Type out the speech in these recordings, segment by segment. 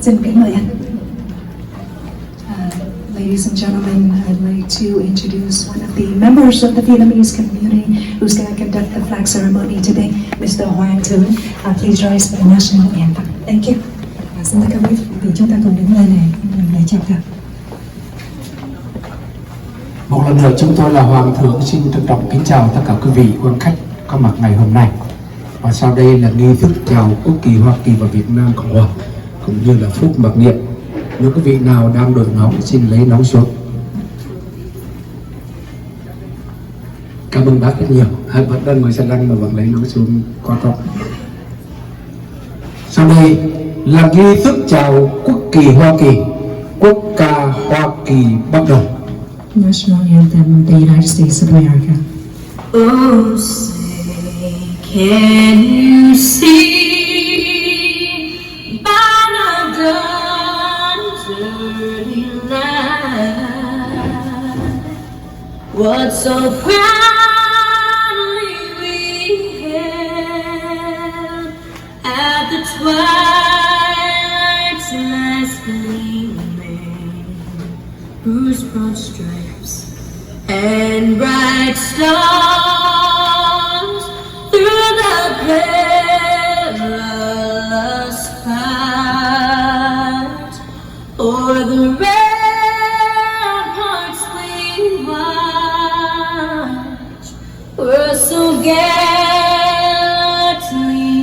Xin kính mời anh. Ladies and gentlemen, I'd like to introduce one of the members of the Vietnamese community who's going to conduct the flag ceremony today, Mr. Hoàng Thứ. Please rise for the national anthem. Thank you. Xin tất cả quý vị, chúng ta cùng đứng lên này để chào cờ. Một lần nữa chúng tôi là Hoàng Thượng xin trân trọng kính chào tất cả quý vị quan khách có mặt ngày hôm nay. Và sau đây là nghi thức chào quốc kỳ Hoa Kỳ và Việt Nam Cộng Hòa cũng như là phút mặc niệm. Nếu quý vị nào đang đội nón xin lấy nón xuống. Cảm ơn bác rất nhiều. Hai vẫn đang ngồi xe lăn mà vẫn lấy nón xuống, quá tốt. Sau đây là nghi thức chào quốc kỳ Hoa Kỳ. Quốc ca Hoa Kỳ bắt đầu. National anthem of the United States of America. Oh, say, can you see by the dawn's early light what so proudly we hailed at the twilight's last gleaming, whose broad stripes and bright stars through the perilous fight o'er the ramparts we watched were so gallantly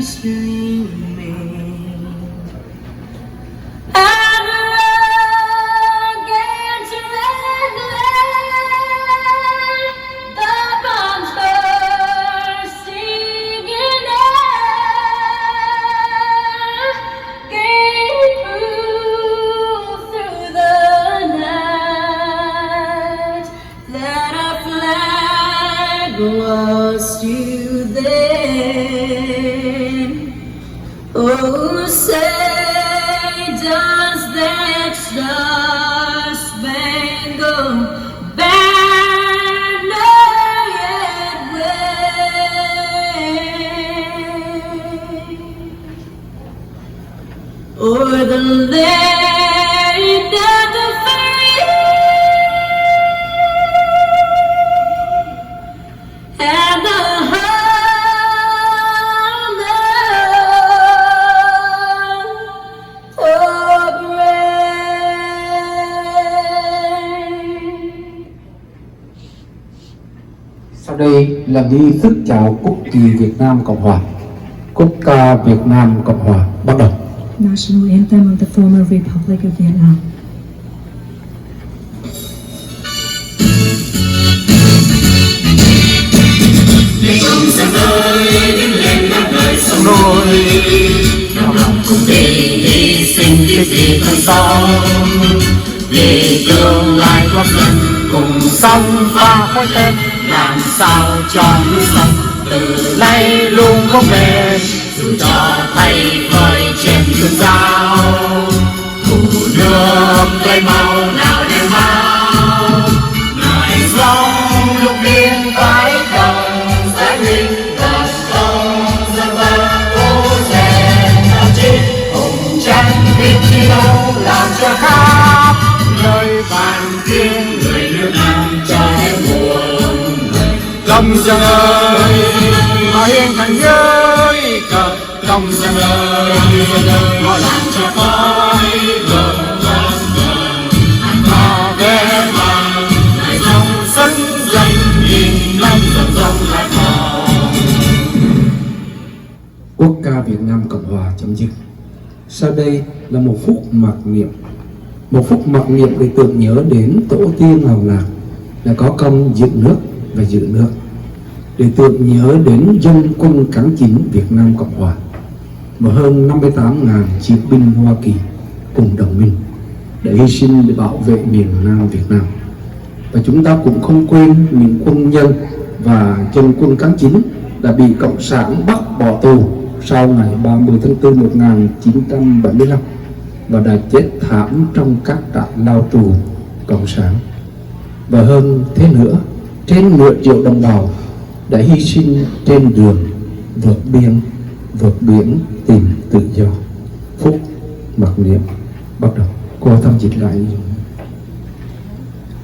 streaming. And against red glare, the bombs bursting in air gave proof through the night that our flag was still there. Oh, say does that star-spangled banner yet wave o'er the land of the free and the Sau đây là nghi thức chào quốc kỳ Việt Nam Cộng Hòa. Quốc ca Việt Nam Cộng Hòa bắt đầu. National anthem of the former Republic of Vietnam. Để công dân ơi đứng lên đáp lời sông nổi, đồng lòng cùng đi hy sinh cái gì thân sống, vì tương lai quốc dân cùng sống và khói tên, làm sao cho núi sông từ nay luôn vững bền, dù cho thay phơi trên lưng dao, thủ nước lấy màu nào đen máu, ngài sông lúc biên phải đồng giải linh đất công dân vâng cố rèn đạo chí hùng tranh biết đi đâu làm cho khác nơi bàn tiếng người nước Nam cho đến buồn. Công dân ơi, mà hiền thành ơi, công dân ơi, họ làm cho khói vờn vờn vờn, họ ghé vàng, ngày dòng sân dần nhìn năm dần dần lại màu. Quốc ca Việt Nam Cộng Hòa chấm dứt. Sau đây là một phút mặc niệm. Một phút mặc niệm để tưởng nhớ đến tổ tiên làng lạc đã có công dựng nước và giữ nước, để tưởng nhớ đến dân quân kháng chiến Việt Nam Cộng Hòa và hơn 58.000 chiến binh Hoa Kỳ cùng đồng minh đã hy sinh để bảo vệ miền Nam Việt Nam. Và chúng ta cũng không quên những quân nhân và dân quân kháng chiến đã bị Cộng sản bắt bỏ tù sau ngày 30 tháng 4 1975 và đã chết thảm trong các trại lao tù Cộng sản. Và hơn thế nữa, trên nửa triệu đồng bào đã hy sinh trên đường vượt biên, vượt biển tìm tự do. Phúc mặc niệm. Bắt đầu. Cô tâm dịch lại.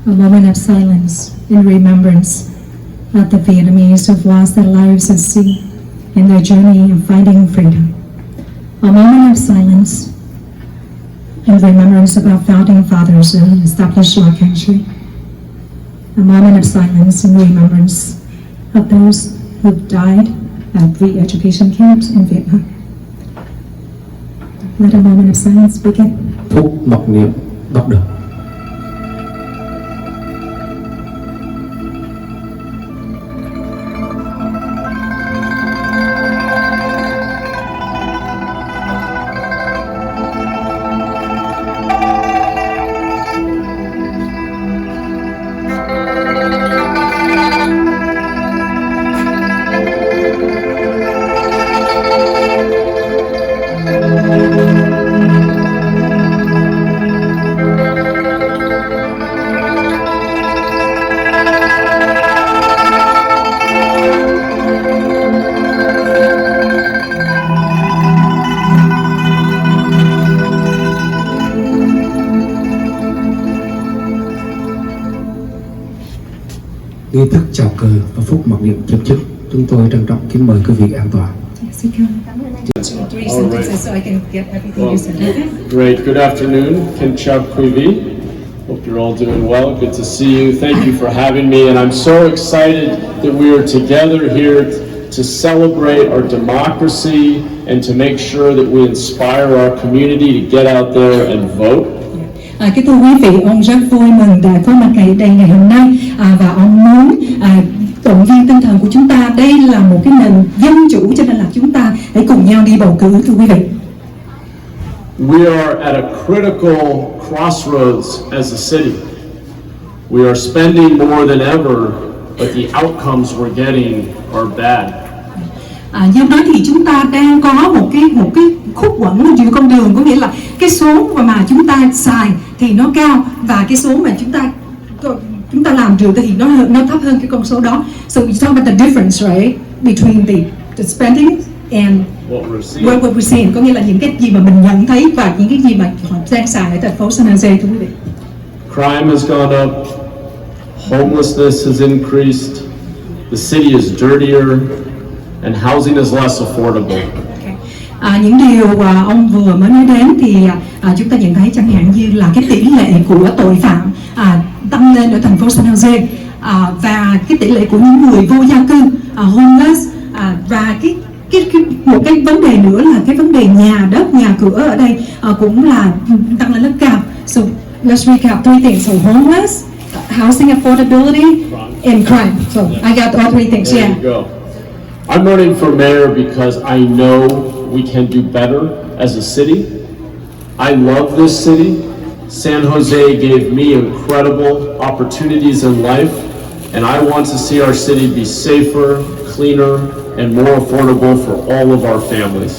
A moment of silence in remembrance of the Vietnamese who've lost their lives at sea in their journey of finding freedom. A moment of silence in remembrance of our founding fathers who established our country. A moment of silence in remembrance of those who've died at re-education camps in Vietnam. Let a moment of silence begin. Phút mặc niệm bắt đầu. Nghi thức chào cờ và phút mặc niệm chấm dứt. Chúng tôi trân trọng kính mời quý vị an toàn. Three sentences so I can get everything you said. Okay? Great. Good afternoon. Kính chào quý vị. Hope you're all doing well. Good to see you. Thank you for having me. And I'm so excited that we are together here to celebrate our democracy and to make sure that we inspire our community to get out there and vote. Kính thưa quý vị, ông rất vui mừng đã có mặt ngày đây ngày hôm nay và ông muốn động viên tinh thần của chúng ta. Đây là một cái nền dân chủ cho nên là chúng ta hãy cùng nhau đi bầu cử, thưa quý vị. We are at a critical crossroads as a city. We are spending more than ever, but the outcomes we're getting are bad. Do đó thì chúng ta đang có một cái khúc quẩn giữa con đường, có nghĩa là cái số mà chúng ta xài thì nó cao và cái số mà chúng ta làm được thì nó thấp hơn cái con số đó. So we talk about the difference, right, between the spending and what we're seeing, có nghĩa là những cái gì mà mình nhận thấy và những cái gì mà họ đang xài ở thành phố San Jose, thưa quý vị. Crime has gone up, homelessness has increased, the city is dirtier, and housing is less affordable. Những điều ông vừa mới nói đến thì chúng ta nhận thấy chẳng hạn như là cái tỷ lệ của tội phạm tăng lên ở thành phố San Jose và cái tỷ lệ của những người vô gia cư, homeless, và một cái vấn đề nữa là cái vấn đề nhà đất, nhà cửa ở đây cũng là tăng lên rất cao. So let's recap three things. So homeless, housing affordability, and crime. So I got all three things. There you go. I'm running for mayor because I know we can do better as a city. I love this city. San Jose gave me incredible opportunities in life, and I want to see our city be safer, cleaner, and more affordable for all of our families.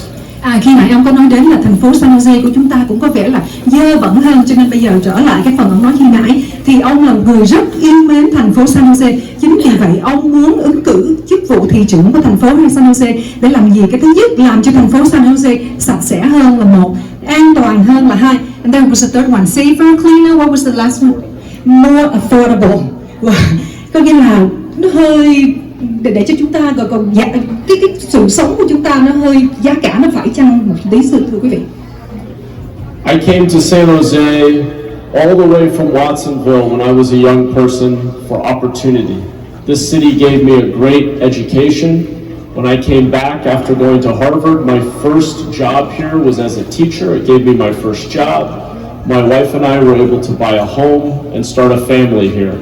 Khi nãy ông có nói đến là thành phố San Jose của chúng ta cũng có vẻ là dơ bẩn hơn, cho nên bây giờ trở lại cái phần ông nói khi nãy thì ông là người rất yêu mến thành phố San Jose. Chính vì vậy ông muốn ứng cử chức vụ thị trưởng của thành phố San Jose để làm gì? Cái thứ nhất, làm cho thành phố San Jose sạch sẽ hơn là một, an toàn hơn là hai, and then was the third one, safer, cleaner. What was the last one? More affordable. Có nghĩa là nó hơi để cho chúng ta còn cái sự sống của chúng ta nó hơi giá cả nó phải chăng một tí, thưa quý vị. I came to San Jose all the way from Watsonville when I was a young person for opportunity. This city gave me a great education. When I came back after going to Harvard, my first job here was as a teacher. It gave me my first job. My wife and I were able to buy a home and start a family here.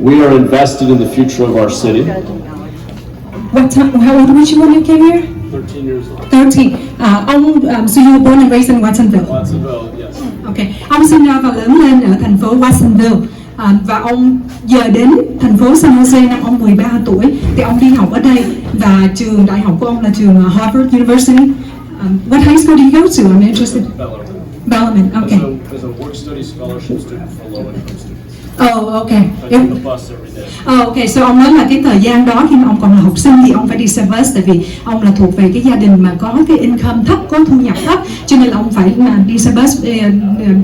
We are invested in the future of our city. How old were you when you came here? 13 years old. 13. So you were born and raised in Watsonville. Watsonville, yes. Okay. Ông sinh ra và lớn lên ở thành phố Watsonville. Và ông giờ đến thành phố San Jose năm ông 13 tuổi thì ông đi học ở đây và trường đại học của ông là trường Harvard University. What high school did you go to? I'm interested. Bellarmine. Bellarmine. Okay. As a work study scholarship student for low income students. Ok. I take the bus every day. Ok, so ông nói là cái thời gian đó khi mà ông còn là học sinh thì ông phải đi xe bus, tại vì ông là thuộc về cái gia đình mà có cái income thấp, có thu nhập thấp, cho nên là ông phải mà đi xe bus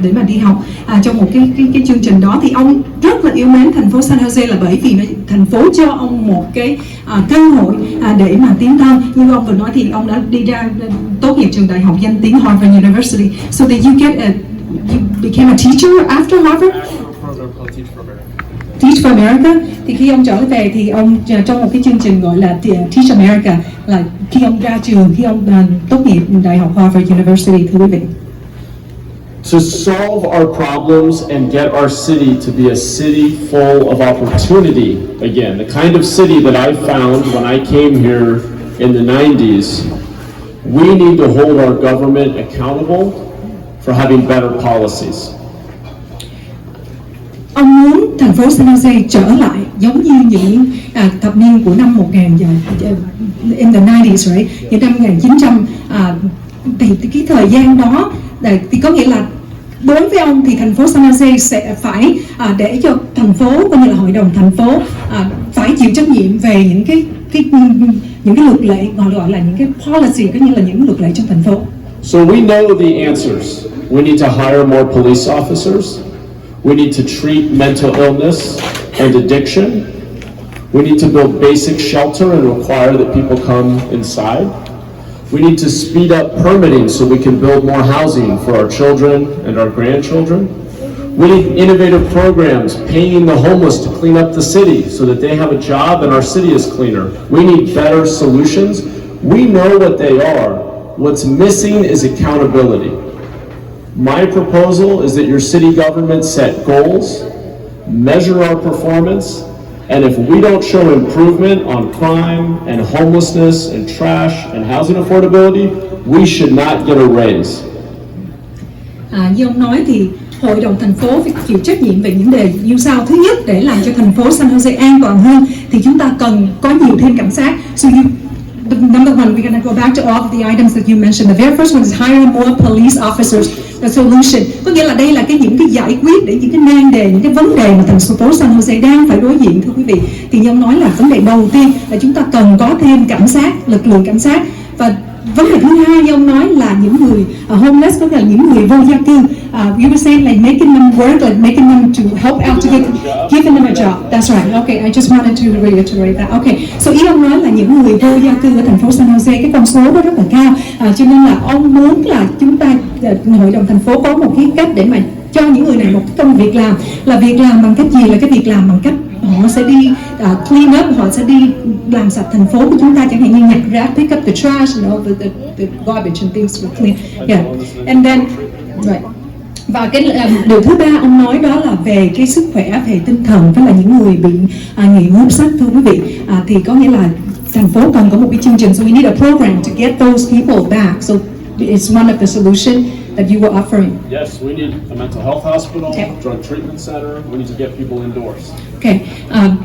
để mà đi học trong một cái chương trình đó. Thì ông rất là yêu mến thành phố San Jose là bởi vì thành phố cho ông một cái cơ hội để mà tiến thân. Như ông vừa nói thì ông đã đi ra tốt nghiệp trường đại học danh tiếng Harvard University. So did you became a teacher after Harvard? Program called Teach for America. Teach for America. Thì khi ông trở về thì ông trong một cái chương trình gọi là Teach America, là khi ông ra trường, khi ông tốt nghiệp đại học Harvard University, thưa quý vị. To solve our problems and get our city to be a city full of opportunity again, the kind of city that I found when I came here in the 90s, we need to hold our government accountable for having better policies. Ông muốn thành phố San Jose trở lại giống như những thập niên của năm 1000 in the 90s, right? Những năm 1900 thì cái thời gian đó thì có nghĩa là đối với ông thì thành phố San Jose sẽ phải để cho thành phố, coi như là hội đồng thành phố phải chịu trách nhiệm về những cái luật lệ, gọi là những cái policy, coi như là những luật lệ trong thành phố. So we know the answers. We need to hire more police officers. We need to treat mental illness and addiction. We need to build basic shelter and require that people come inside. We need to speed up permitting so we can build more housing for our children and our grandchildren. We need innovative programs paying the homeless to clean up the city so that they have a job and our city is cleaner. We need better solutions. We know what they are. What's missing is accountability. My proposal is that your city government set goals, measure our performance, and if we don't show improvement on crime and homelessness and trash and housing affordability, we should not get a raise. Như ông nói thì hội đồng thành phố phải chịu trách nhiệm về những đề như sau. Thứ nhất, để làm cho thành phố San Jose an toàn hơn thì chúng ta cần có nhiều thêm cảnh sát. So number one, we're going to go back to all of the items that you mentioned. The very first one is hire more police officers. The solution, có nghĩa là đây là những cái giải quyết để những cái nan đề, những cái vấn đề mà thành phố San Jose đang phải đối diện, thưa quý vị. Thì như ông nói là vấn đề đầu tiên là chúng ta cần có thêm cảnh sát, lực lượng cảnh sát. Và vấn đề thứ hai như ông nói là những người homeless, có nghĩa là những người vô gia cư. You were saying like making them work, like making them to help out to giving them a job. That's right. Okay, I just wanted to reiterate that. Okay, so ý ông nói là những người vô gia cư ở thành phố San Jose, cái con số đó rất là cao. Cho nên là ông muốn là chúng ta, hội đồng thành phố có một cái cách để mà cho những người này một cái công việc làm. Là việc làm bằng cách gì? Là cái việc làm bằng cách họ sẽ đi clean up, họ sẽ đi làm sạch thành phố của chúng ta, chẳng hạn như nhặt rác, pick up the trash, you know, the garbage and things to clean. Yeah, and then right. Và cái điều thứ ba ông nói đó là về cái sức khỏe, về tinh thần, với là những người bị nghiện hút sách, thưa quý vị. Thì có nghĩa là thành phố cần có một cái chương trình, so we need a program to get those people back. So it's one of the solution that you were offering. Yes, we need a mental health hospital, drug treatment center. We need to get people indoors. Okay,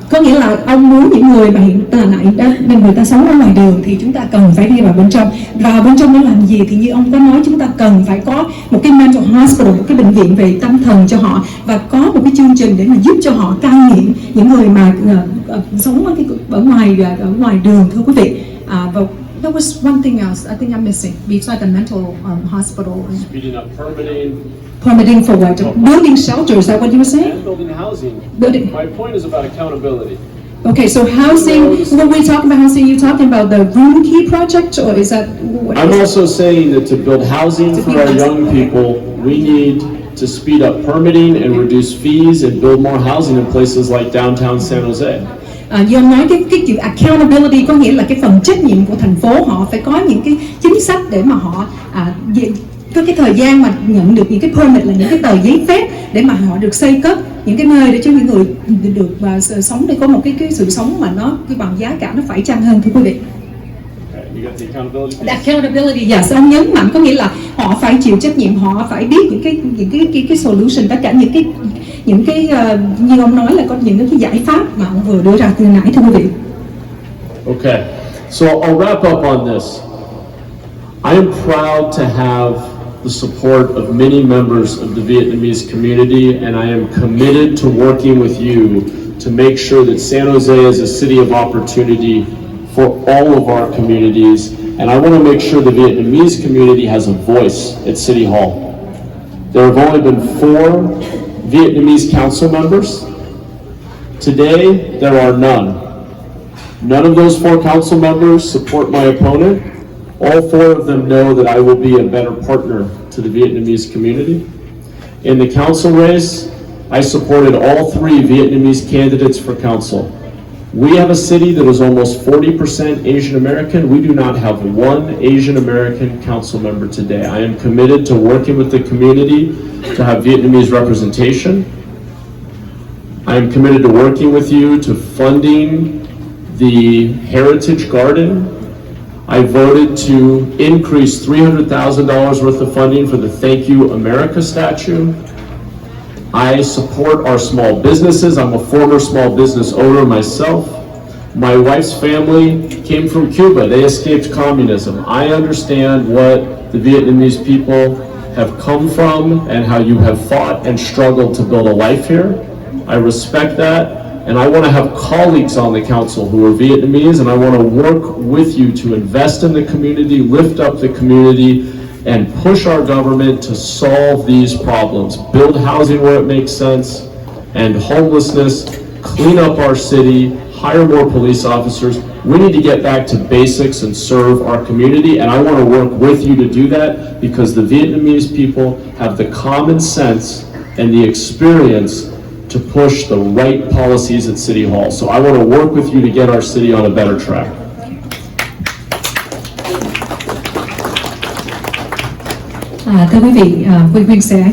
có nghĩa là ông muốn những người mà hiện tại người ta sống ở ngoài đường thì chúng ta cần phải đi vào bên trong. Vào bên trong để làm gì? Thì như ông có nói, chúng ta cần phải có một cái mental hospital, một cái bệnh viện về tâm thần cho họ, và có một cái chương trình để mà giúp cho họ cai nghiện, những người mà sống ở ngoài đường, thưa quý vị. Và there was one thing else I think I'm missing besides the mental hospital. Speeding up permitting. Permitting for what? Building shelters, is that what you were saying? And building housing. My point is about accountability. Okay, so housing, when we talk about housing, you're talking about the room key project, or is that what? I'm also saying that to build housing for our young people, we need to speed up permitting and reduce fees and build more housing in places like downtown San Jose. Như ông nói, cái chữ accountability có nghĩa là cái phần trách nhiệm của thành phố, họ phải có những cái chính sách để mà họ có cái thời gian mà nhận được những cái permit, là những cái tờ giấy phép để mà họ được xây cất những cái nơi để cho những người được sống, để có một cái sự sống mà nó cái bằng giá cả nó phải chăng hơn, thưa quý vị. The accountability, yes, ông nhấn mạnh có nghĩa là họ phải chịu trách nhiệm, họ phải biết những cái solution, tất cả những cái như ông nói là có những cái giải pháp mà ông vừa đưa ra từ nãy, thưa quý vị. Okay, so I'll wrap up on this. I am proud to have the support of many members of the Vietnamese community, and I am committed to working with you to make sure that San Jose is a city of opportunity for all of our communities, and I want to make sure the Vietnamese community has a voice at City Hall. There have only been 4 Vietnamese council members. Today, there are none. None of those 4 council members support my opponent. All 4 of them know that I will be a better partner to the Vietnamese community. In the council race, I supported all 3 Vietnamese candidates for council. We have a city that is almost 40% Asian American. We do not have one Asian American council member today. I am committed to working with the community to have Vietnamese representation. I am committed to working with you to funding the Heritage Garden. I voted to increase $300,000 worth of funding for the Thank You America statue. I support our small businesses. I'm a former small business owner myself. My wife's family came from Cuba. They escaped communism. I understand what the Vietnamese people have come from and how you have fought and struggled to build a life here. I respect that. And I want to have colleagues on the council who are Vietnamese, and I want to work with you to invest in the community, lift up the community, and push our government to solve these problems. Build housing where it makes sense, and homelessness, clean up our city, hire more police officers. We need to get back to basics and serve our community, and I want to work with you to do that because the Vietnamese people have the common sense and the experience to push the right policies at City Hall. So I want to work with you to get our city on a better track. Thưa quý vị, Viên sẽ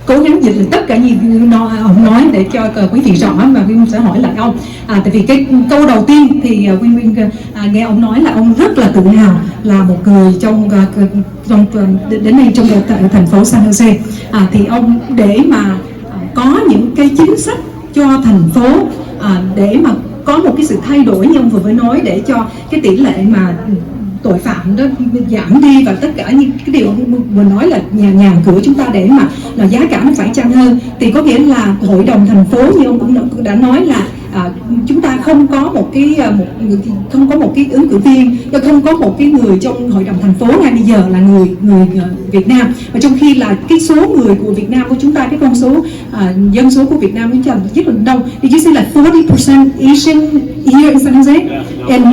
cố gắng dịch tất cả những ông nói để cho quý vị rõ, và Viên sẽ hỏi lại ông. Tại vì cái câu đầu tiên thì Viên nghe ông nói là ông rất là tự hào là một người đến đây trong thành phố San Jose. Thì ông để mà có những cái chính sách cho thành phố, để mà có một cái sự thay đổi như ông vừa mới nói, để cho cái tỷ lệ mà tội phạm đó giảm đi, và tất cả những cái điều ông vừa nói là nhà cửa chúng ta để mà giá cả nó phải chăng hơn, thì có nghĩa là hội đồng thành phố như ông cũng đã nói là chúng ta không có một cái ứng cử viên, không có một cái người trong hội đồng thành phố ngay bây giờ là người Việt Nam, và trong khi là cái số người của Việt Nam của chúng ta, cái con số dân số của Việt Nam chúng ta rất là đông. Did you say like 40% Asian here in San Jose and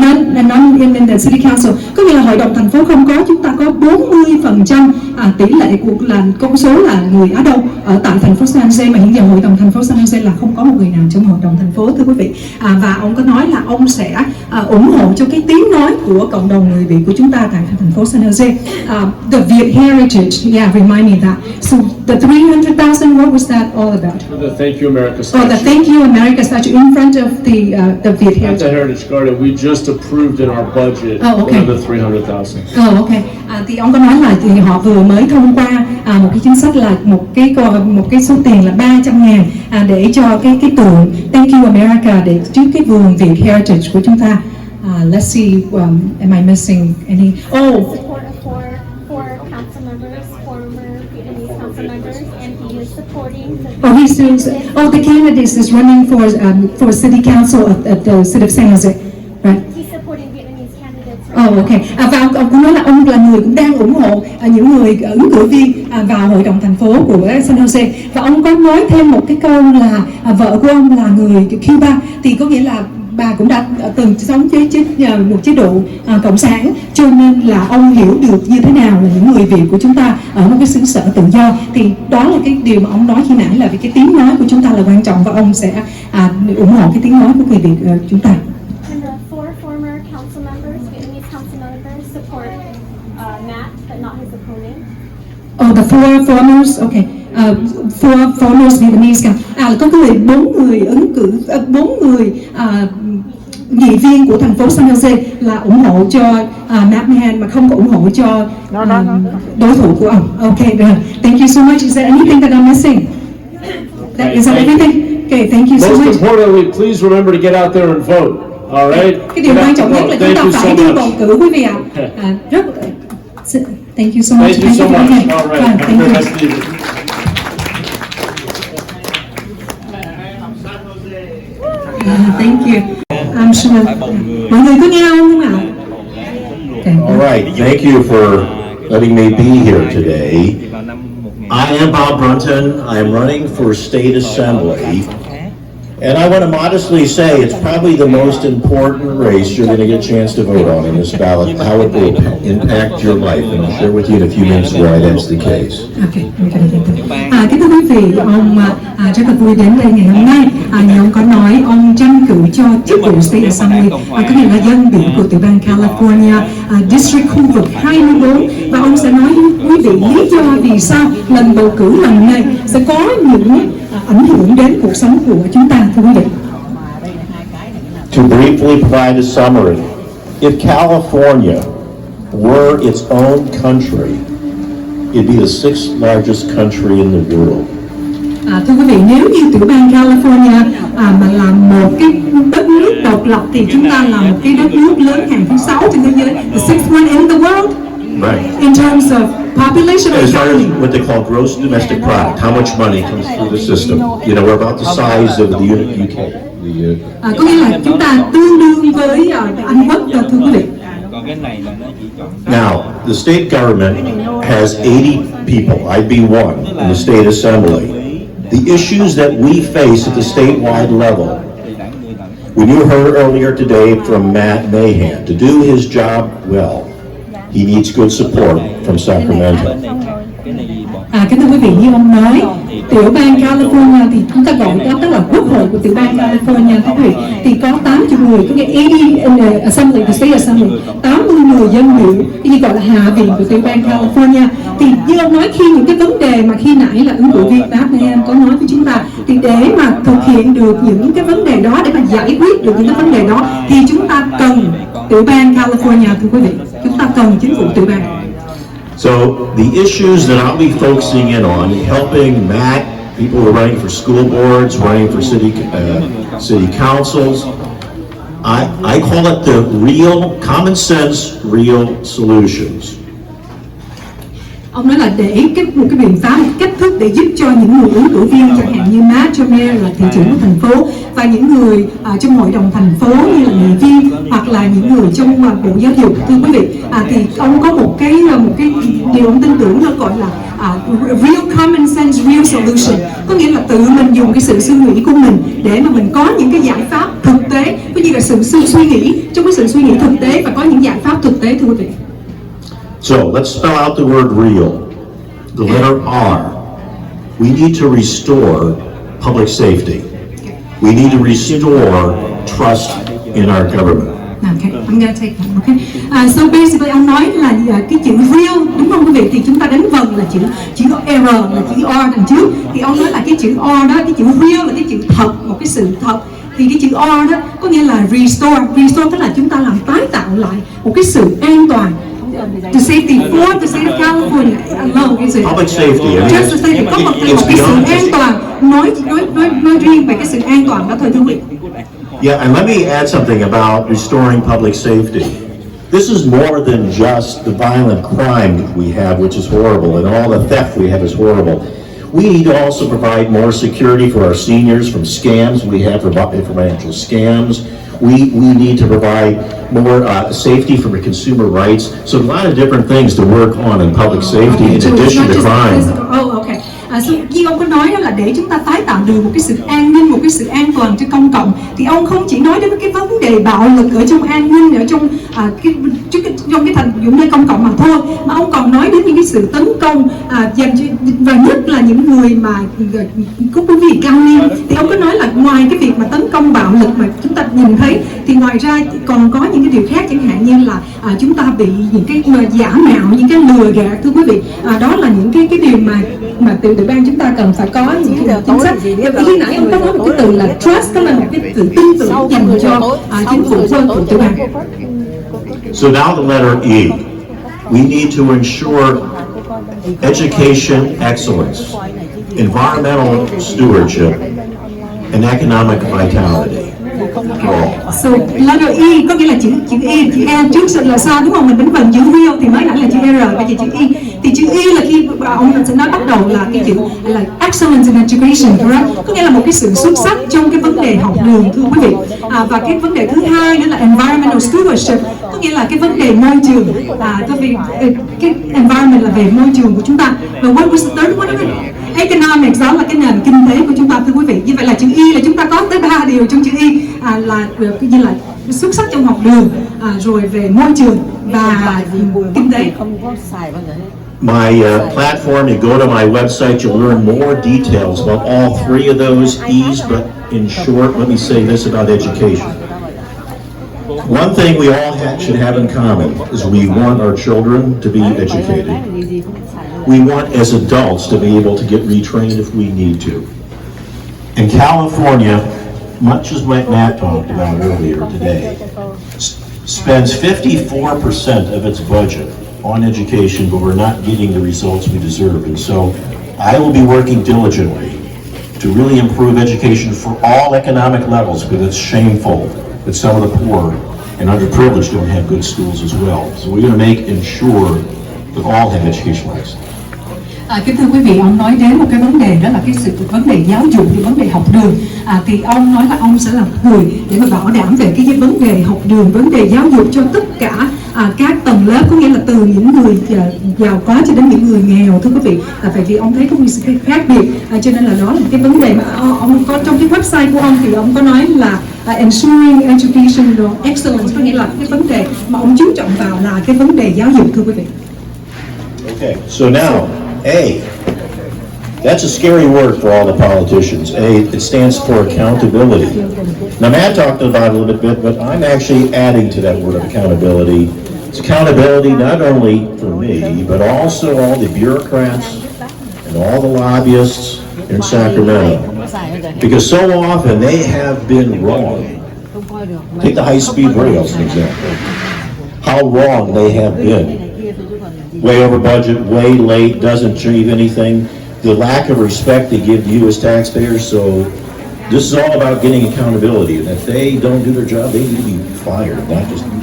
none in the city council? Có nghĩa là hội đồng thành phố không có, chúng ta có 40% tỷ lệ của là con số là người Á Đông ở tại thành phố San Jose, mà hiện giờ hội đồng thành phố San Jose là không có một người nào trong hội đồng thành phố, thưa quý vị. Và ông có nói là ông sẽ ủng hộ cho cái tiếng nói của cộng đồng người Việt của chúng ta tại thành phố San Jose. The Viet Heritage, yeah, remind me that. So the 300,000, what was that all about? The Thank You America statue. Oh, the Thank You America statue in front of the Viet Heritage. At the Heritage Garden, we just approved in our budget another 300,000. Oh, okay. Thì ông có nói là thì họ vừa mới thông qua một cái chính sách là một cái số tiền là 300.000 để cho cái tượng Thank You America để trước cái vườn Viet Heritage của chúng ta. Let's see, am I missing any? Oh. Four council members, former Vietnamese council members, and he is supporting The candidate is running for city council at the city of San Jose, right? He's supporting Vietnamese candidates. Oh, okay. Và ông cũng nói là ông là người cũng đang ủng hộ những người ứng cử viên vào hội đồng thành phố của San Jose. Và ông có nói thêm một cái câu là vợ của ông là người Cuba, thì có nghĩa là bà cũng đã từng sống với một chế độ cộng sản, cho nên là ông hiểu được như thế nào là những người Việt của chúng ta ở một cái xứ sở tự do. Thì đó là cái điều mà ông nói khi nãy, là vì cái tiếng nói của chúng ta là quan trọng, và ông sẽ ủng hộ cái tiếng nói của người Việt chúng ta. And the 4 former council members, Vietnamese council members, support Matt, but not his opponent. Oh, the 4 foreigners, okay. 4 foreigners Vietnamese. Có bốn người nghị viên của thành phố San Jose là ủng hộ cho Matt Mahan, mà không có ủng hộ cho đối thủ của ông. Okay, thank you so much. Is there anything that I'm missing? Is that everything? Okay, thank you so much. Most importantly, please remember to get out there and vote. All right? Cái điều quan trọng nhất là chúng ta phải đi bầu cử, quý vị ạ. Thank you so much. Thank you so much. All All right. Thank Have a you. nice evening. Thank you. I'm sure. Mọi người có nghe không ạ? Okay. All right, thank you for letting me be here today. I am Bob Brunton. I am running for State Assembly. And I want to modestly say it's probably the most important race you're going to get a chance to vote on in this ballot, how it will impact your life. And I'll share with you in a few minutes why that's the case. Okay. Kính thưa quý vị, ông rất là vui đến đây ngày hôm nay. Như ông có nói, ông tranh cử cho chức vụ State Assembly, có nghĩa là dân biểu của tiểu bang California, District khu vực 24. Và ông sẽ nói với quý vị lý do vì sao lần bầu cử lần này sẽ có những ảnh hưởng đến cuộc sống của chúng ta, thưa quý vị. To briefly provide a summary, if California were its own country, it'd be the sixth largest country in the world. Thưa quý vị, nếu như tiểu bang California mà là một cái đất nước độc lập thì chúng ta là một cái đất nước lớn hàng thứ 6 trên thế giới, the sixth one in the world. Right. In terms of population As far as economy. what they call gross domestic product, how much money comes through the system. You know, we're about the size of the UK. Có nghĩa là chúng ta tương đương với Anh Quốc, thưa quý vị. Now, the state government has 80 people. I'd be one in the state assembly. The issues that we face at the statewide level. When you heard earlier today from Matt Mahan, to do his job well, he needs good support from Sacramento. Kính thưa quý vị, như ông nói, tiểu bang California thì chúng ta gọi đó tức là quốc hội của tiểu bang California, thưa quý vị, thì có 80 người, có nghĩa 80 in the assembly, the state assembly, 80 người dân biểu, cái gì gọi là hạ viện của tiểu bang California. Thì như ông nói, khi những cái vấn đề mà khi nãy là ứng cử viên Matt có nói với chúng ta, thì để mà thực hiện được những cái vấn đề đó, để mà giải quyết được những cái vấn đề đó, thì chúng ta cần tiểu bang California, thưa quý vị, chúng ta cần chính phủ tiểu bang. So the issues that I'll be focusing in on, helping Matt, people who are running for school boards, running for city councils, I call it the real, common sense, real solutions. Ông nói là để một cái biện pháp, một cách thức để giúp cho những người ứng cử viên, chẳng hạn như Matt cho Mayor là thị trưởng của thành phố, và những người trong hội đồng thành phố như là nghị viên, hoặc là những người trong bộ giáo dục, thưa quý vị, thì ông có một cái điều ông tin tưởng nó gọi là real common sense, real solution, có nghĩa là tự mình dùng cái sự suy nghĩ của mình để mà mình có những cái giải pháp thực tế, có như là sự suy nghĩ, trong cái sự suy nghĩ thực tế và có những giải pháp thực tế, thưa quý vị. So let's spell out the word real. The letter R. We need to restore public safety. We need to restore trust in our government. Okay, I'm gonna take that. Okay. So basically, ông nói là cái chữ real, đúng không quý vị? Thì chúng ta đánh vần là chữ R, là chữ R đằng trước. Thì ông nói là cái chữ R đó, cái chữ real là cái chữ thật, một cái sự thật. Thì cái chữ R đó có nghĩa là restore. Restore tức là chúng ta làm tái tạo lại một cái sự an toàn. The safety for the state of California alone, is it? Public safety. Just the safety. Có một cái sự an toàn. Nói riêng về cái sự an toàn đó thôi, thưa quý vị. Yeah, and let me add something about restoring public safety. This is more than just the violent crime that we have, which is horrible, and all the theft we have is horrible. We need to also provide more security for our seniors from scams. We have financial scams. We need to provide more safety for the consumer rights. So a lot of different things to work on in public safety in addition to crime. Oh, okay. Như ông có nói đó là để chúng ta tái tạo được một cái sự an ninh, một cái sự an toàn cho công cộng, thì ông không chỉ nói đến cái vấn đề bạo lực ở trong an ninh, ở trong trong cái thành dụng nơi công cộng mà thôi, mà ông còn nói đến những cái sự tấn công dành cho, và nhất là những người mà có quý vị cao niên. Thì ông có nói là ngoài cái việc mà tấn công bạo lực mà chúng ta nhìn thấy, thì ngoài ra còn có những cái điều khác, chẳng hạn như là chúng ta bị những cái giả mạo, những cái lừa gạt, thưa quý vị. Đó là những cái điều mà tiểu bang chúng ta cần phải có những cái chính sách. Khi nãy ông có nói một cái từ là trust, đó là một cái sự tin tưởng dành cho chính phủ của tiểu bang. So now the letter E. We need to ensure education excellence, environmental stewardship, and economic vitality. So letter E có nghĩa là chữ E, chữ E trước là sao đúng không? Mình đánh vần chữ real thì mới nãy là chữ R, bây giờ chữ E. Thì chữ E là khi ông sẽ nói bắt đầu là cái chữ là excellence in education, correct? Có nghĩa là một cái sự xuất sắc trong cái vấn đề học đường, thưa quý vị. Và cái vấn đề thứ hai nữa là environmental stewardship, có nghĩa là cái vấn đề môi trường. Tại vì cái environment là về môi trường của chúng ta. Và what was the third one? Economics, đó là cái nền kinh tế của chúng ta, thưa quý vị. Như vậy là chữ Y là chúng ta có tới 3 điều trong chữ Y, là như là xuất sắc trong học đường, rồi về môi trường và kinh tế. My platform, you go to my website, you'll learn more details about all three of those E's, but in short, let me say this about education. One thing we all should have in common is we want our children to be educated. We want, as adults, to be able to get retrained if we need to. In California, much as Matt talked about earlier today, spends 54% of its budget on education, but we're not getting the results we deserve. And so I will be working diligently to really improve education for all economic levels, because it's shameful that some of the poor and underprivileged don't have good schools as well. So we're going to make and ensure that all have educational access. Kính thưa quý vị, ông nói đến một cái vấn đề, đó là cái vấn đề giáo dục, cái vấn đề học đường. Thì ông nói là ông sẽ là người để mà bảo đảm về cái vấn đề học đường, vấn đề giáo dục cho tất cả các tầng lớp, có nghĩa là từ những người giàu có cho đến những người nghèo, thưa quý vị. Tại vì ông thấy có một sự khác biệt, cho nên là đó là cái vấn đề mà ông có trong cái website của ông, thì ông có nói là ensuring educational excellence, có nghĩa là cái vấn đề mà ông chú trọng vào là cái vấn đề giáo dục, thưa quý vị. Okay, so now A, that's a scary word for all the politicians. A, it stands for accountability. Now Matt talked about it a little bit, but I'm actually adding to that word of accountability. It's accountability not only for me, but also all the bureaucrats and all the lobbyists in Sacramento. Because so often they have been wrong. Take the high-speed rail as an example. How wrong they have been. Way over budget, way late, doesn't achieve anything. The lack of respect they give you as taxpayers. So this is all about getting accountability. And if they don't do their job, they need to be fired.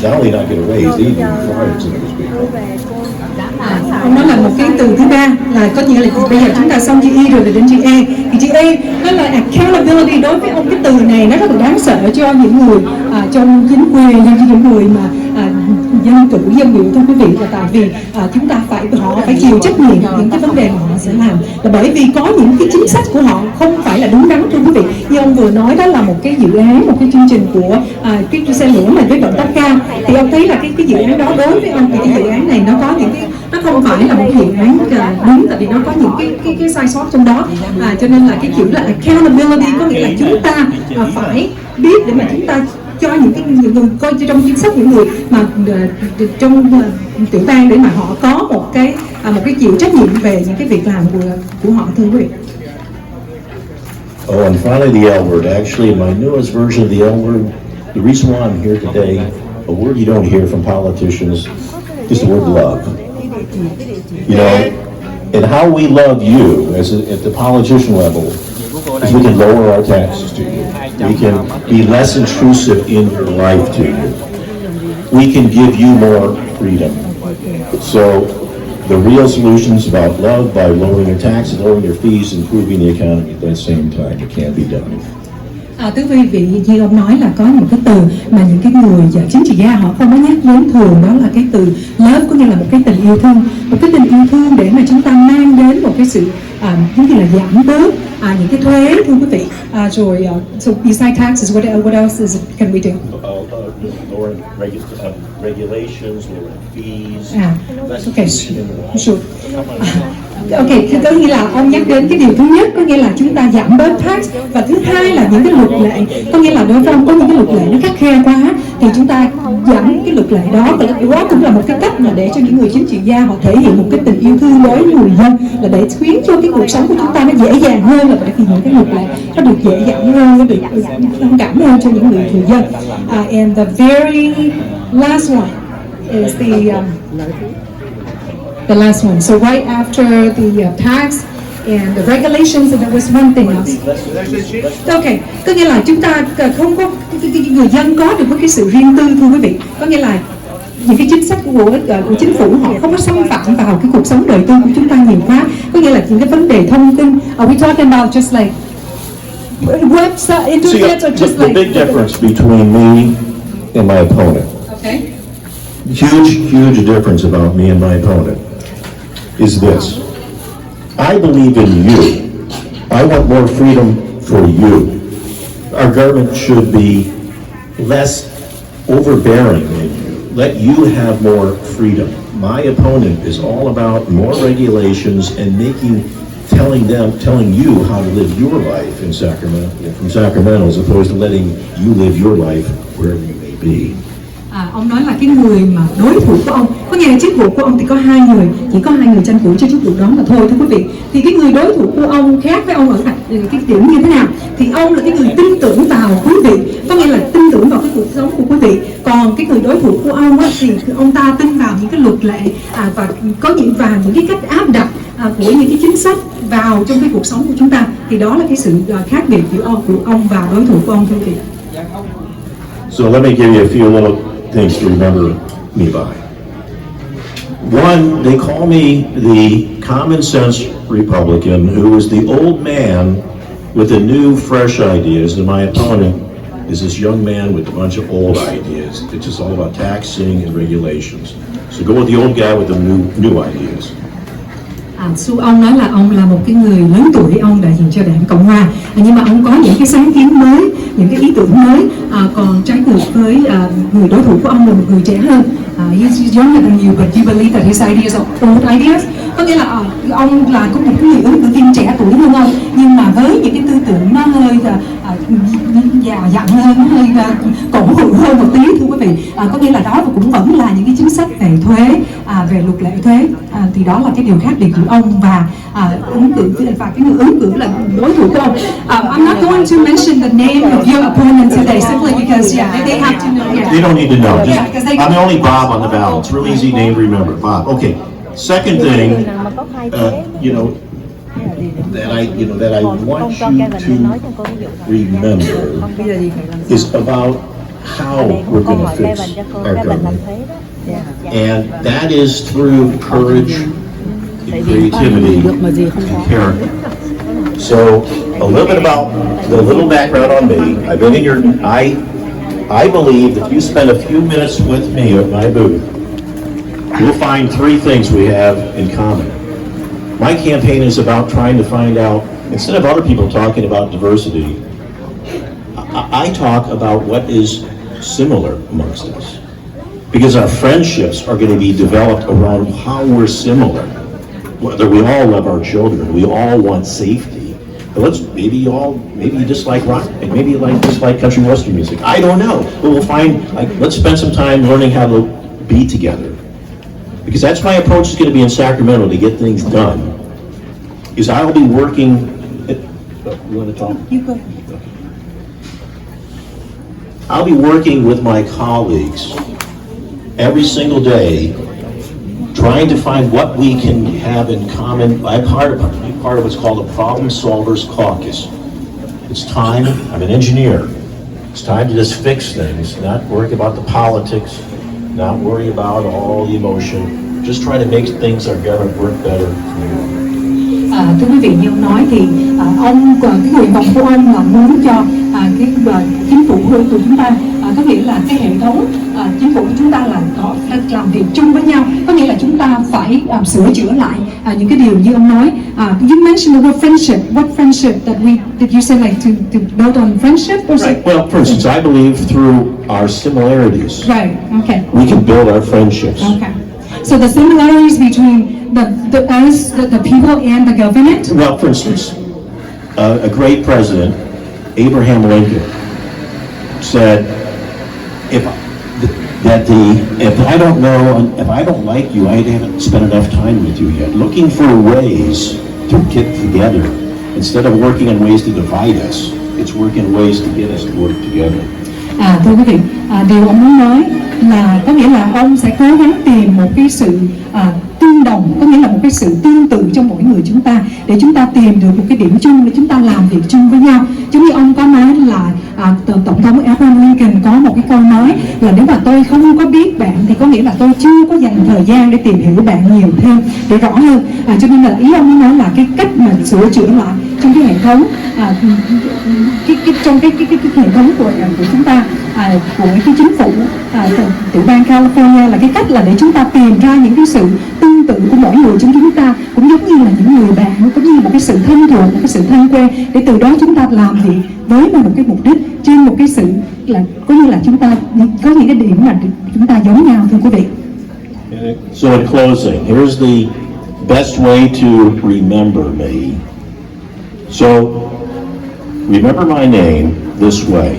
Not only not get a raise, they need to be fired. So to speak. Ông nói là một cái từ thứ ba là có nghĩa là bây giờ chúng ta xong chữ E rồi đến chữ E. Thì chữ E nó là accountability. Đối với ông cái từ này nó rất là đáng sợ cho những người trong chính quyền, cho những người mà dân chủ dân biểu, thưa quý vị, là tại vì chúng ta họ phải chịu trách nhiệm những cái vấn đề mà họ sẽ làm, là bởi vì có những cái chính sách của họ không phải là đúng đắn, thưa quý vị. Như ông vừa nói, đó là một cái dự án, một cái chương trình của cái xe lửa này với vận tốc cao, thì ông thấy là cái dự án đó đối với ông thì cái dự án này nó có những cái, nó không phải là một cái dự án đúng, tại vì nó có những cái sai sót trong đó, cho nên là cái chữ là accountability có nghĩa là chúng ta phải biết để mà chúng ta cho những người coi trong chính sách, những người mà trong tiểu bang để mà họ có một cái chịu trách nhiệm về những cái việc làm của họ, thưa quý vị. Oh, and finally the L word. Actually, in my newest version of the L word, the reason why I'm here today, a word you don't hear from politicians, is the word love. You know, and how we love you at the politician level is we can lower our taxes to you. We can be less intrusive in your life to you. We can give you more freedom. So the real solution is about love by lowering your taxes, lowering your fees, improving the economy at the same time. It can't be done. Thưa quý vị, như ông nói là có những cái từ mà những cái người chính trị gia họ không có nhắc đến thường, đó là cái từ love, có nghĩa là một cái tình yêu thương, một cái tình yêu thương để mà chúng ta mang đến một cái sự giống như là giảm bớt những cái thuế, thưa quý vị. Rồi so besides taxes, what else can we do? Lowering regulations, lowering fees. Okay, sure. Ok, có nghĩa là ông nhắc đến cái điều thứ nhất, có nghĩa là chúng ta giảm bớt tax, và thứ hai là những cái luật lệ, có nghĩa là đối với ông có những cái luật lệ nó khắt khe quá thì chúng ta giảm cái luật lệ đó, và đó cũng là một cái cách mà để cho những người chính trị gia họ thể hiện một cái tình yêu thương đối với người dân, là để khiến cho cái cuộc sống của chúng ta nó dễ dàng hơn, là bởi vì những cái luật lệ nó được dễ dàng hơn, nó được thông cảm hơn cho những người dân. And the very last one is the last one. So right after the tax and the regulations, and there was one thing else. Okay, có nghĩa là chúng ta không có người dân có được một cái sự riêng tư, thưa quý vị. Có nghĩa là những cái chính sách của chính phủ họ không có xâm phạm vào cái cuộc sống đời tư của chúng ta nhiều quá. Có nghĩa là những cái vấn đề thông tin. Are we talking about just like website internet or just the like big difference between me and my opponent, okay? huge difference about me and my opponent is this. I believe in you. I want more freedom for you. Our government should be less overbearing than you. Let you have more freedom. My opponent is all about more regulations and telling you how to live your life in Sacramento, from Sacramento, as opposed to letting you live your life wherever you may be. Ông nói là cái người mà đối thủ của ông, có nghĩa là chức vụ của ông thì có hai người, chỉ có hai người tranh cử cho chức vụ đó mà thôi, thưa quý vị. Thì cái người đối thủ của ông khác với ông ở cái điểm như thế nào? Thì ông là cái người tin tưởng vào quý vị, có nghĩa là tin tưởng vào cái cuộc sống của quý vị. Còn cái người đối thủ của ông á, thì ông ta tin vào những cái luật lệ và có những cái cách áp đặt của những cái chính sách vào trong cái cuộc sống của chúng ta. Thì đó là cái sự khác biệt giữa ông và đối thủ của ông, thưa quý vị. So let me give you a few little things to remember me by. One, they call me the common sense Republican who is the old man with the new, fresh ideas, and my opponent is this young man with a bunch of old ideas. It's just all about taxing and regulations. So go with the old guy with the new ideas. Ông nói là ông là một cái người lớn tuổi, ông đại diện cho Đảng Cộng Hòa, nhưng mà ông có những cái sáng kiến mới, những cái ý tưởng mới, còn trái ngược với người đối thủ của ông là một người trẻ hơn. He's younger than you, but you believe that his ideas are old ideas. Có nghĩa là ông là có một cái người ứng cử viên trẻ tuổi hơn ông, nhưng mà với những cái tư tưởng nó hơi già dặn hơn, hơi cổ hủ hơn một tí, thưa quý vị. Có nghĩa là đó cũng vẫn là những cái chính sách về thuế, về luật lệ thuế. Thì đó là cái điều khác biệt của ông và ứng cử và cái người ứng cử là đối thủ của ông. I'm not going to mention the name of your opponent today simply because they have to know. They don't need to know. Yeah, because I'm the only Bob on the ballot. It's a real easy name to remember. Bob. Okay. Second thing, that I want you to remember is about how we're going to fix our government. And that is through courage, and creativity, and character. So, a little bit about the little background on me. I've been in I believe that if you spend a few minutes with me at my booth, you'll find three things we have in common. My campaign is about trying to find out, instead of other people talking about diversity, I talk about what is similar amongst us. Because our friendships are going to be developed around how we're similar. Whether we all love our children, we all want safety. But maybe you just like rock, and maybe you just like country western music. I don't know, but we'll find, let's spend some time learning how to be together. Because that's my approach is going to be in Sacramento to get things done. Is I'll be working, you want to talk? You go. I'll be working with my colleagues every single day, trying to find what we can have in common. I'm part of what's called a Problem Solvers Caucus. It's time, I'm an engineer, it's time to just fix things, not worry about the politics, not worry about all the emotion, just try to make things our government work better. Thưa quý vị, như ông nói thì cái nguyện vọng của ông là muốn cho cái chính phủ của chúng ta, có nghĩa là cái hệ thống chính phủ của chúng ta là họ làm việc chung với nhau, có nghĩa là chúng ta phải sửa chữa lại những cái điều như ông nói. You mentioned the word friendship. What friendship did you say, like to build on friendship or something? Right. Well, for instance, I believe through our similarities, Right. Okay. we can build our friendships. Okay. So the similarities between the people and the government. Well, for instance, a great president, Abraham Lincoln, said, if I don't like you, I haven't spent enough time with you yet. Looking for ways to get together instead of working on ways to divide us. It's working ways to get us to work together. Thưa quý vị, điều ông muốn nói là có nghĩa là ông sẽ cố gắng tìm một cái sự tương đồng, có nghĩa là một cái sự tương tự trong mỗi người chúng ta, để chúng ta tìm được một cái điểm chung để chúng ta làm việc chung với nhau. Giống như ông có nói là Tổng thống Abraham Lincoln có một cái câu nói là nếu mà tôi không có biết bạn thì có nghĩa là tôi chưa có dành thời gian để tìm hiểu bạn nhiều thêm để rõ hơn. Cho nên là ý ông muốn nói là cái cách mà sửa chữa lại trong cái hệ thống trong cái hệ thống của chúng ta, của cái chính phủ tiểu bang California, là cái cách là để chúng ta tìm ra những cái sự tương tự của mỗi người trong chúng ta, cũng giống như là những người bạn, cũng như một cái sự thân thuộc, một cái sự thân quen, để từ đó chúng ta làm việc với một cái mục đích trên một cái sự là có như là chúng ta có những cái điểm mà chúng ta giống nhau, thưa quý vị. So in closing, here's the best way to remember me. So remember my name this way.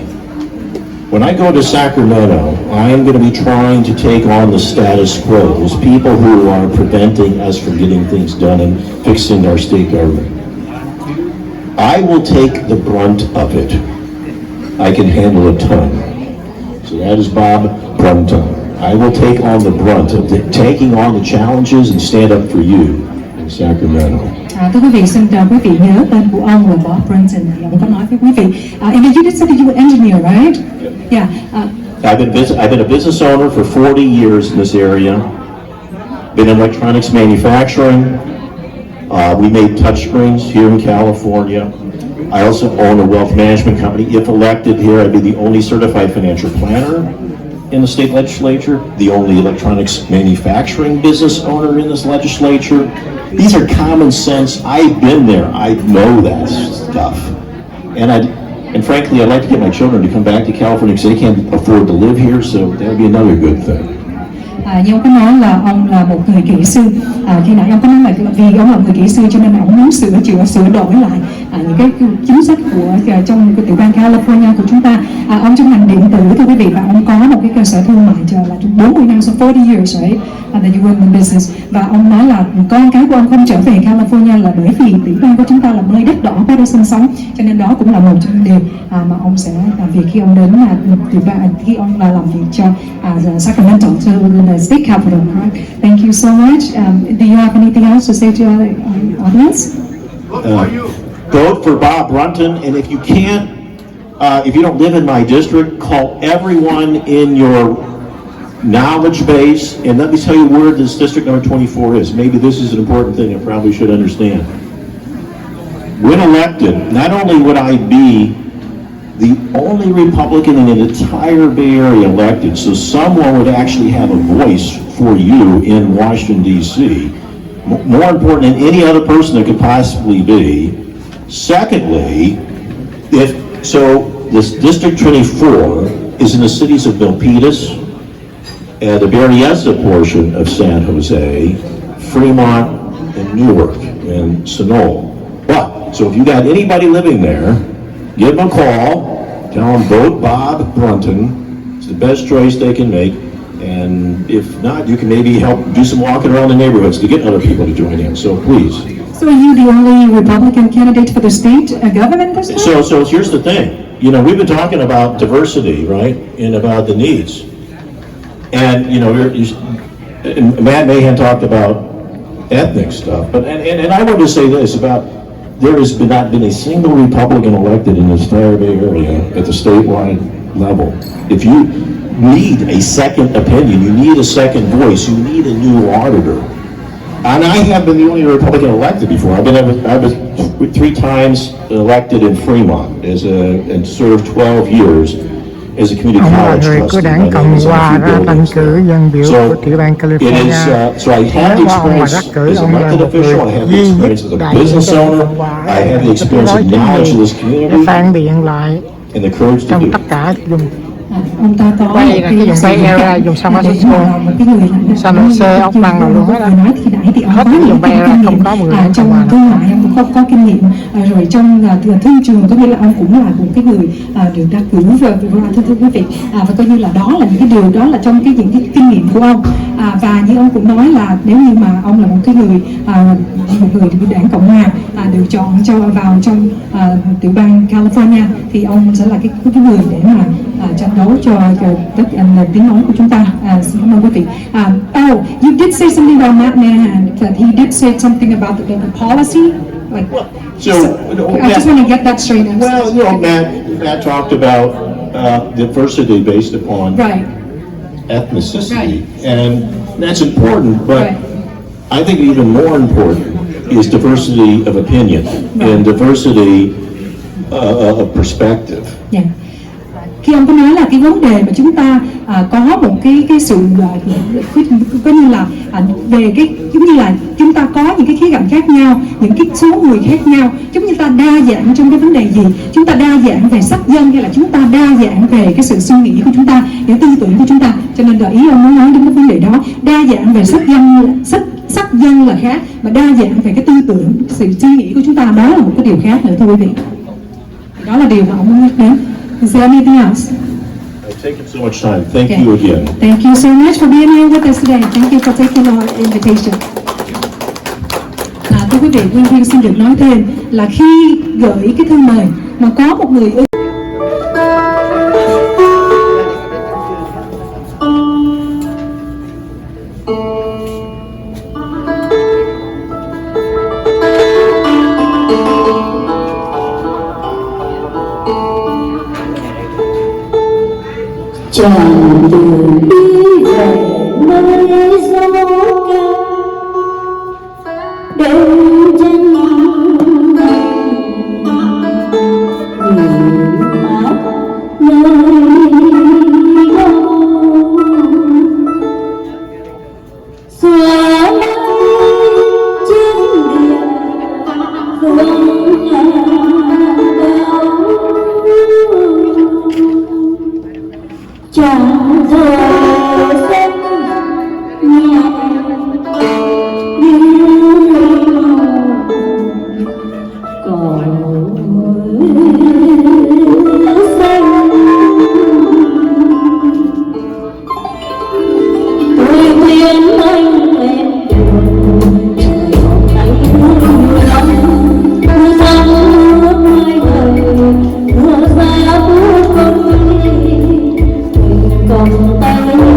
When I go to Sacramento, I am going to be trying to take on the status quo, those people who are preventing us from getting things done and fixing our state government. I will take the brunt of it. I can handle a ton. So that is Bob Brunton. I will take on the brunt of taking on the challenges and stand up for you in Sacramento. Thưa quý vị, xin quý vị nhớ tên của ông là Bob Brunton. Ông có nói với quý vị. And you did say that you were an engineer, right? Yeah. I've been a business owner for 40 years in this area. Been in electronics manufacturing. We made touchscreens here in California. I also own a wealth management company. If elected here, I'd be the only certified financial planner in the state legislature, the only electronics manufacturing business owner in this legislature. These are common sense. I've been there. I know that stuff. And frankly, I'd like to get my children to come back to California because they can't afford to live here, so that would be another good thing. Như ông có nói là ông là một người kỹ sư. Khi nãy ông có nói là vì ông là người kỹ sư cho nên là ông muốn sửa đổi lại những cái chính sách của trong cái tiểu bang California của chúng ta. Ông trong ngành điện tử, thưa quý vị, và ông có một cái cơ sở thương mại là 40 năm, so 40 years, right? That you were in the business. Và ông nói là con cái của ông không trở về California là bởi vì tiểu bang của chúng ta là nơi đất đỏ có để sinh sống, cho nên đó cũng là một trong những điều mà ông sẽ làm việc khi ông đến tiểu bang, khi ông làm việc cho Sacramento, cho the state capital. Right? Thank you so much. Do you have anything else to say to our audience? Vote for Bob Brunton, and if you can't, if you don't live in my district, call everyone in your knowledge base, and let me tell you where this district number 24 is. Maybe this is an important thing I probably should understand. When elected, not only would I be the only Republican in the entire Bay Area elected, so someone would actually have a voice for you in Washington, D.C., more important than any other person there could possibly be. Secondly, this District 24 is in the cities of Milpitas, the Berryessa portion of San Jose, Fremont, and Newark, and Sonoma. So if you got anybody living there, give them a call, tell them vote Bob Brunton. It's the best choice they can make. And if not, you can maybe help do some walking around the neighborhoods to get other people to join in. So please. So are you the only Republican candidate for the state government this time? So here's the thing. You know, we've been talking about diversity, right? And about the needs. And, you know, and Matt Mahan talked about ethnic stuff. But and I want to say this about, there has not been a single Republican elected in this entire Bay Area at the statewide level. If you need a second opinion, you need a second voice, you need a new auditor. And I have been the only Republican elected before. I was 3 times elected in Fremont and served 12 years as a community college trustee. Ông là người của đảng Cộng hòa ra tranh cử dân biểu của tiểu bang California. So I have the experience as an elected official, I have the experience as a business owner, I have the experience and knowledge of this community, phản biện lại and the courage to do trong it. tất cả dùng Ông ta có quay là cái dùng Bay Area, dùng San Francisco, San Jose, ốc băng nào luôn hết á. Hết cái dùng Bay Area không có 10 năm trong thương mại ông cũng có kinh nghiệm, rồi trong thương trường có nghĩa là ông cũng là một cái người được đắc cử thưa quý vị, và coi như là đó là những cái điều đó là trong những cái kinh nghiệm của ông, và như ông cũng nói là nếu như mà ông là một người đảng Cộng hòa được chọn vào trong tiểu bang California, thì ông sẽ là cái người để mà tranh đấu cho tiếng nói của chúng ta. Xin cảm ơn quý vị. Oh, you did say something about Matt Mahan, that he did say something about the policy. Like, So, I just want to get that straight. well, Matt talked about diversity based upon Right. ethnicity, Right. and that's important, but Right. I think even more important is diversity of opinion and diversity of perspective. Yeah. Khi ông có nói là cái vấn đề mà chúng ta có một cái sự coi như là về cái giống như là chúng ta có những cái khía cạnh khác nhau, những cái số người khác nhau, giống như ta đa dạng trong cái vấn đề gì, chúng ta đa dạng về sắc dân hay là chúng ta đa dạng về cái sự suy nghĩ của chúng ta, những tư tưởng của chúng ta. Cho nên là ý ông muốn nói đến cái vấn đề đó, đa dạng về sắc dân là khác, mà đa dạng về cái tư tưởng, sự suy nghĩ của chúng ta đó là một cái điều khác nữa, thưa quý vị. Đó là điều mà ông muốn nhắc đến. Is there anything else? I've taken so much time. Thank you again. Thank you so much for being here with us today. Thank you for taking our invitation. Thưa quý vị, Viên xin được nói thêm là khi gửi cái thư mời mà có một người chàng đường đi về nơi gió cao đêm chân người mát nơi đâu xóa mây trên biển không nhà cao chẳng thời gian nhẹ Hãy subscribe cho kênh Ghiền Mì Gõ để không bỏ lỡ những video hấp dẫn.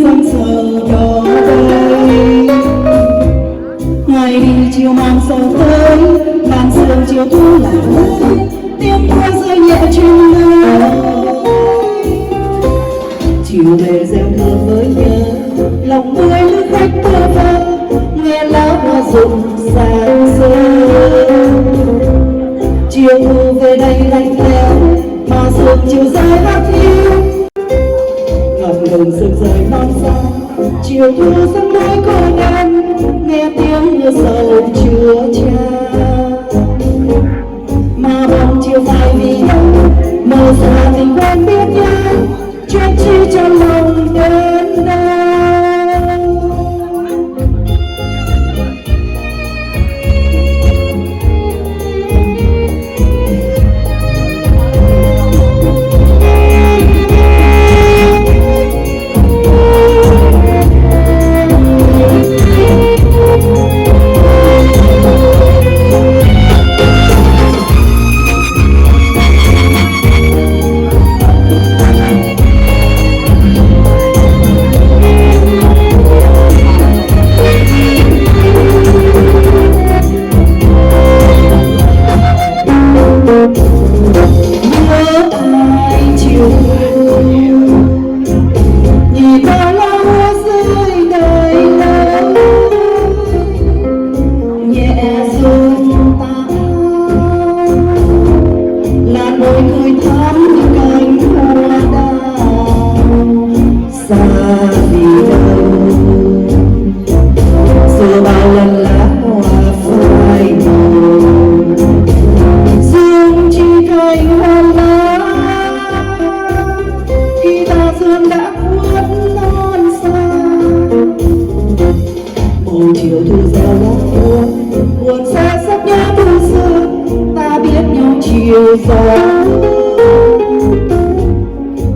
dâng sầu cho đời. Ngày đi chiều mong sầu tới, làn sương chiều thu lại ơi, tiếng mưa rơi nhẹ trên mây. Chiều về gieo thơ với nhớ, lòng người lữ khách thơ vơ, nghe lá hoa rụng sáng sớm. Chiều thu về đây lạnh lẽo, mà sương chiều dài hát hiu. Ngập ngừng sương rơi non xa, chiều thu dâng môi cô đơn, nghe tiếng mưa sầu chua chan. Mà bóng chiều dài vì đâu, mơ xa tình quen biết nhau, chuyện chi cho lòng đến đâu.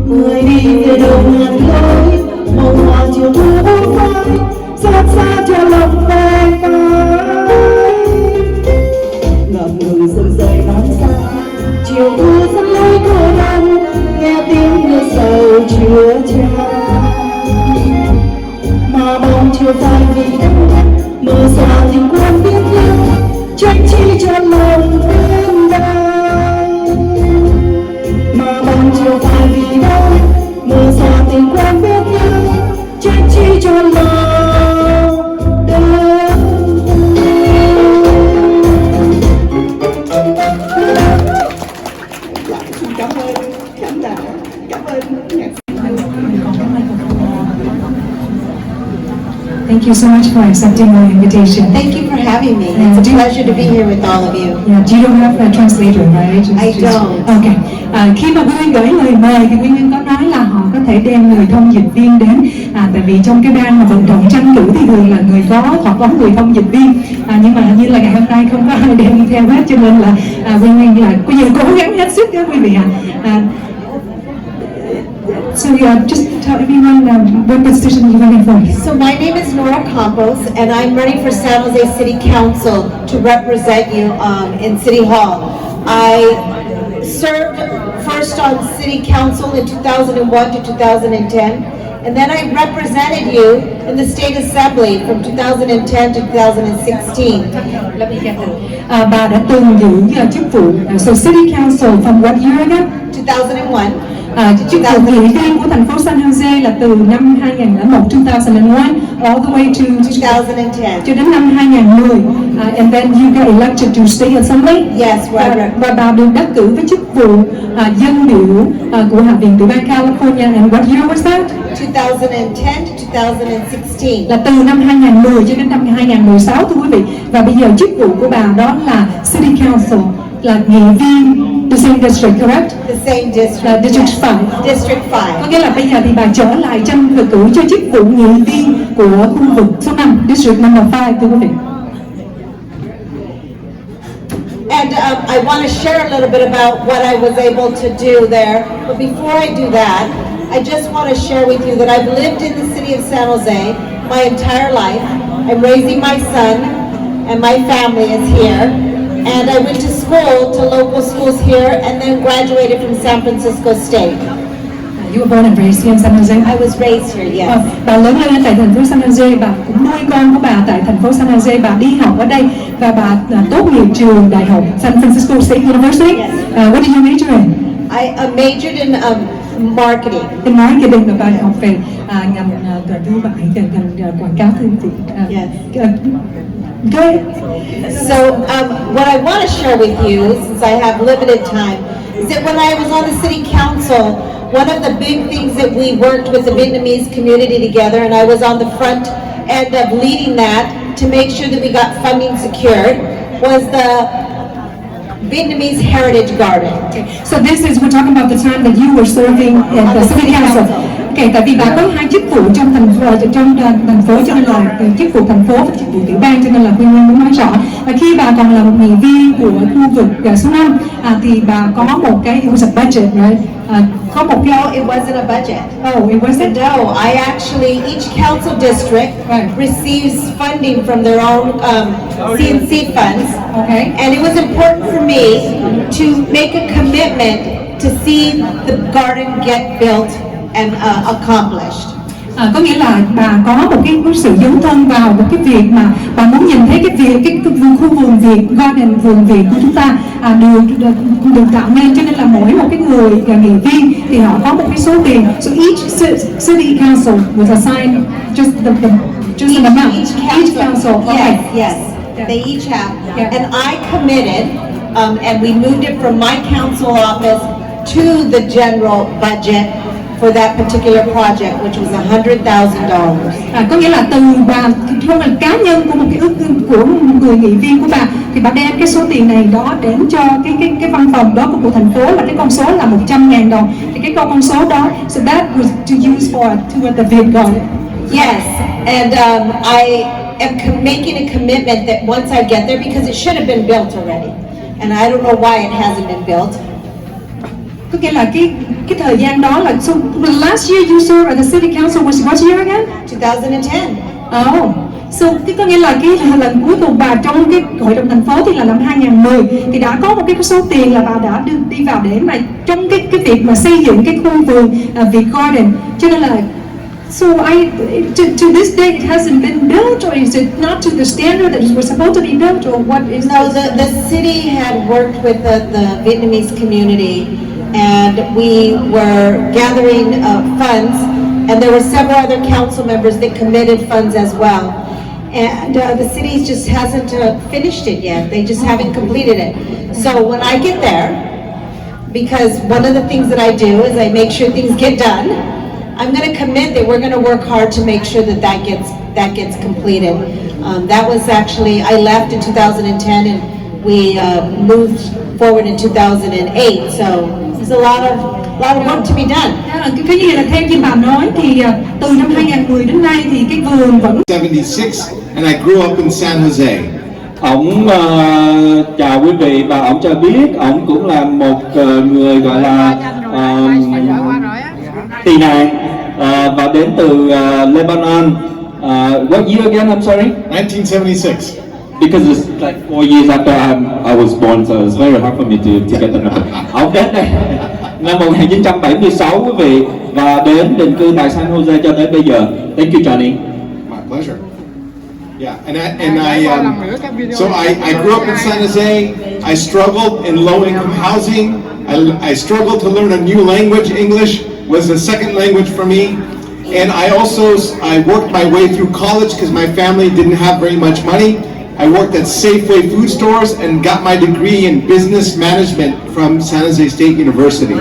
Người đi về đâu ngàn lối, màu hoa chiều thu buông phai, xót xa cho lòng phai phai. Ngập ngừng sương rơi non xa, chiều thu dẫn lối cô đơn, nghe tiếng mưa sầu chua chan. Mà bóng chiều phai vì đâu, mơ xa tình quen biết nhau, trách chi cho lòng bên đây. Mà bóng chiều phai vì đâu, mơ xa tình quen biết nhau, trách chi cho lòng đơn. Xin cảm ơn khán giả, cảm ơn nhạc sĩ. Thank you so much for accepting my invitation. Thank you for having me. It's a pleasure to be here with all of you. Yeah, you don't have a translator, right? I don't. Okay. Khi mà Huyê gửi lời mời thì Huyê có nói là họ có thể đem người thông dịch viên đến. Tại vì trong cái ban mà vận động tranh cử thì thường là người có hoặc có người thông dịch viên. Nhưng mà hình như là ngày hôm nay không có ai đem theo hết, cho nên là Huyê là bây giờ cố gắng hết sức đó quý vị ạ. So just tell everyone what position you're running for. So my name is Nora Campos, and I'm running for San Jose City Council to represent you in City Hall. I served first on City Council in 2001 to 2010, and then I represented you in the State Assembly from 2010 to 2016. Bà đã từng giữ chức vụ so City Council from what year ago? 2001. Chức vụ nghị viên của thành phố San Jose là từ năm 2001, 2001, all the way to 2010. cho đến năm 2010. And then you got elected to State Assembly. Yes, right. Và bà được đắc cử với chức vụ dân biểu của Hạ viện tiểu bang California. And what year was that? 2010 to 2016. Là từ năm 2010 cho đến năm 2016 thưa quý vị. Và bây giờ chức vụ của bà đó là City Council, là nghị viên the same district, correct? The same district. District 5. District 5. Có nghĩa là bây giờ thì bà trở lại tranh cử cho chức vụ nghị viên của khu vực số 5, District number 5 thưa quý vị. And I want to share a little bit about what I was able to do there. But before I do that, I just want to share with you that I've lived in the city of San Jose my entire life. I'm raising my son, and my family is here. And I went to school, to local schools here, and then graduated from San Francisco State. You were born and raised here in San Jose. I was raised here, yes. Bà lớn lên tại thành phố San Jose, bà cũng nuôi con của bà tại thành phố San Jose, bà đi học ở đây và bà tốt nghiệp trường đại học San Francisco State University. Yes. What did you major in? I majored in marketing. In marketing, và bà học về ngành thương mại, ngành quảng cáo thương thị. Yes. Good. So what I want to share with you, since I have limited time, is that when I was on the city council, one of the big things that we worked with the Vietnamese community together, and I was on the front end of leading that to make sure that we got funding secured, was the Vietnamese Heritage Garden. Okay. So this is, we're talking about the time that you were serving at the city council. Okay, tại vì bà có hai chức vụ trong thành phố cho nên là chức vụ thành phố và chức vụ tiểu bang, cho nên là Quyên muốn nói rõ. Và khi bà còn là một nghị viên của khu vực số 5 thì bà có một cái, it was a budget, right? Có một cái, No, it wasn't a budget. oh, it wasn't. No, I actually, each council district receives funding from their own CNC funds. Okay. And it was important for me to make a commitment to see the garden get built and accomplished. Có nghĩa là bà có một cái sự dấn thân vào một cái việc mà bà muốn nhìn thấy cái việc cái khu vườn Việt, garden vườn Việt của chúng ta được tạo nên, cho nên là mỗi một cái người nghị viên thì họ có một cái số tiền. So each city council was assigned just an amount. Each council. Okay. Yes, they each have. Yeah. And I committed, and we moved it from my council office to the general budget for that particular project, which was $100,000. Có nghĩa là từ bà không là cá nhân của một cái ước của một người nghị viên của bà thì bà đem cái số tiền này đó đến cho cái văn phòng đó của thành phố, là cái con số là $100,000. Thì cái con số đó, so that was to use to the Việt Garden. Yes, and I am making a commitment that once I get there, because it should have been built already, and I don't know why it hasn't been built. Có nghĩa là cái thời gian đó là, so the last year you served at the city council was what year again? 2010. Oh, so có nghĩa là cái lần cuối cùng bà trong cái hội đồng thành phố thì là năm 2010 thì đã có một cái số tiền là bà đã đi vào để mà trong cái việc mà xây dựng cái khu vườn Việt Garden, cho nên là so to this day it hasn't been built, or is it not to the standard that it was supposed to be built, or what is? No, the city had worked with the Vietnamese community, and we were gathering funds, and there were several other council members that committed funds as well. And the city just hasn't finished it yet. They just haven't completed it. So when I get there, because one of the things that I do is I make sure things get done, I'm going to commit that we're going to work hard to make sure that gets completed. That was actually, I left in 2010 and we moved forward in 2008. So there's a lot of work to be done. Cái gì là theo như bà nói thì từ năm 2010 đến nay thì cái vườn vẫn 76 and I grew up in San Jose. Ông chào quý vị và ông cho biết ông cũng là một người gọi là tị nạn và đến từ Lebanon. What year again? I'm sorry. 1976. Because it's like 4 years after I was born, so it's very hard for me to get the number. Ông đến đây năm 1976 quý vị và đến định cư tại San Jose cho tới bây giờ. Thank you, Johnny. My pleasure. Yeah, so I grew up in San Jose. I struggled in low-income housing. I struggled to learn a new language. English was a second language for me. And I worked my way through college because my family didn't have very much money. I worked at Safeway food stores and got my degree in business management from San Jose State University.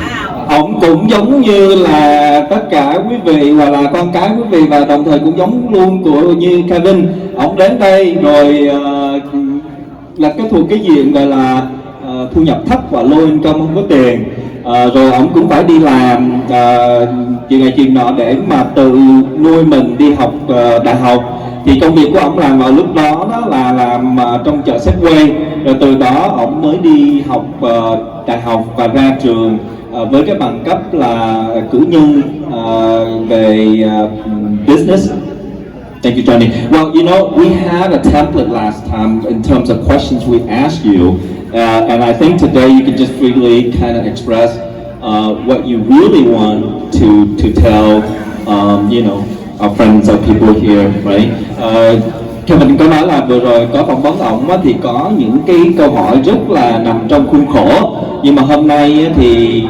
Ông cũng giống như là tất cả quý vị hoặc là con cái quý vị và đồng thời cũng giống luôn như Kevin. Ông đến đây rồi là cái thuộc cái diện gọi là thu nhập thấp và low income, không có tiền. Rồi ông cũng phải đi làm chuyện này chuyện nọ để mà tự nuôi mình đi học đại học. Thì công việc của ông làm vào lúc đó là làm trong chợ Safeway, rồi từ đó ông mới đi học đại học và ra trường với cái bằng cấp là cử nhân về business. Thank you, Johnny. Well, you know, we had a template last time in terms of questions we asked you, and I think today you can just freely kind of express what you really want to tell our friends, our people here, right? Kevin có nói là vừa rồi có phỏng vấn ổng thì có những cái câu hỏi rất là nằm trong khuôn khổ, nhưng mà hôm nay thì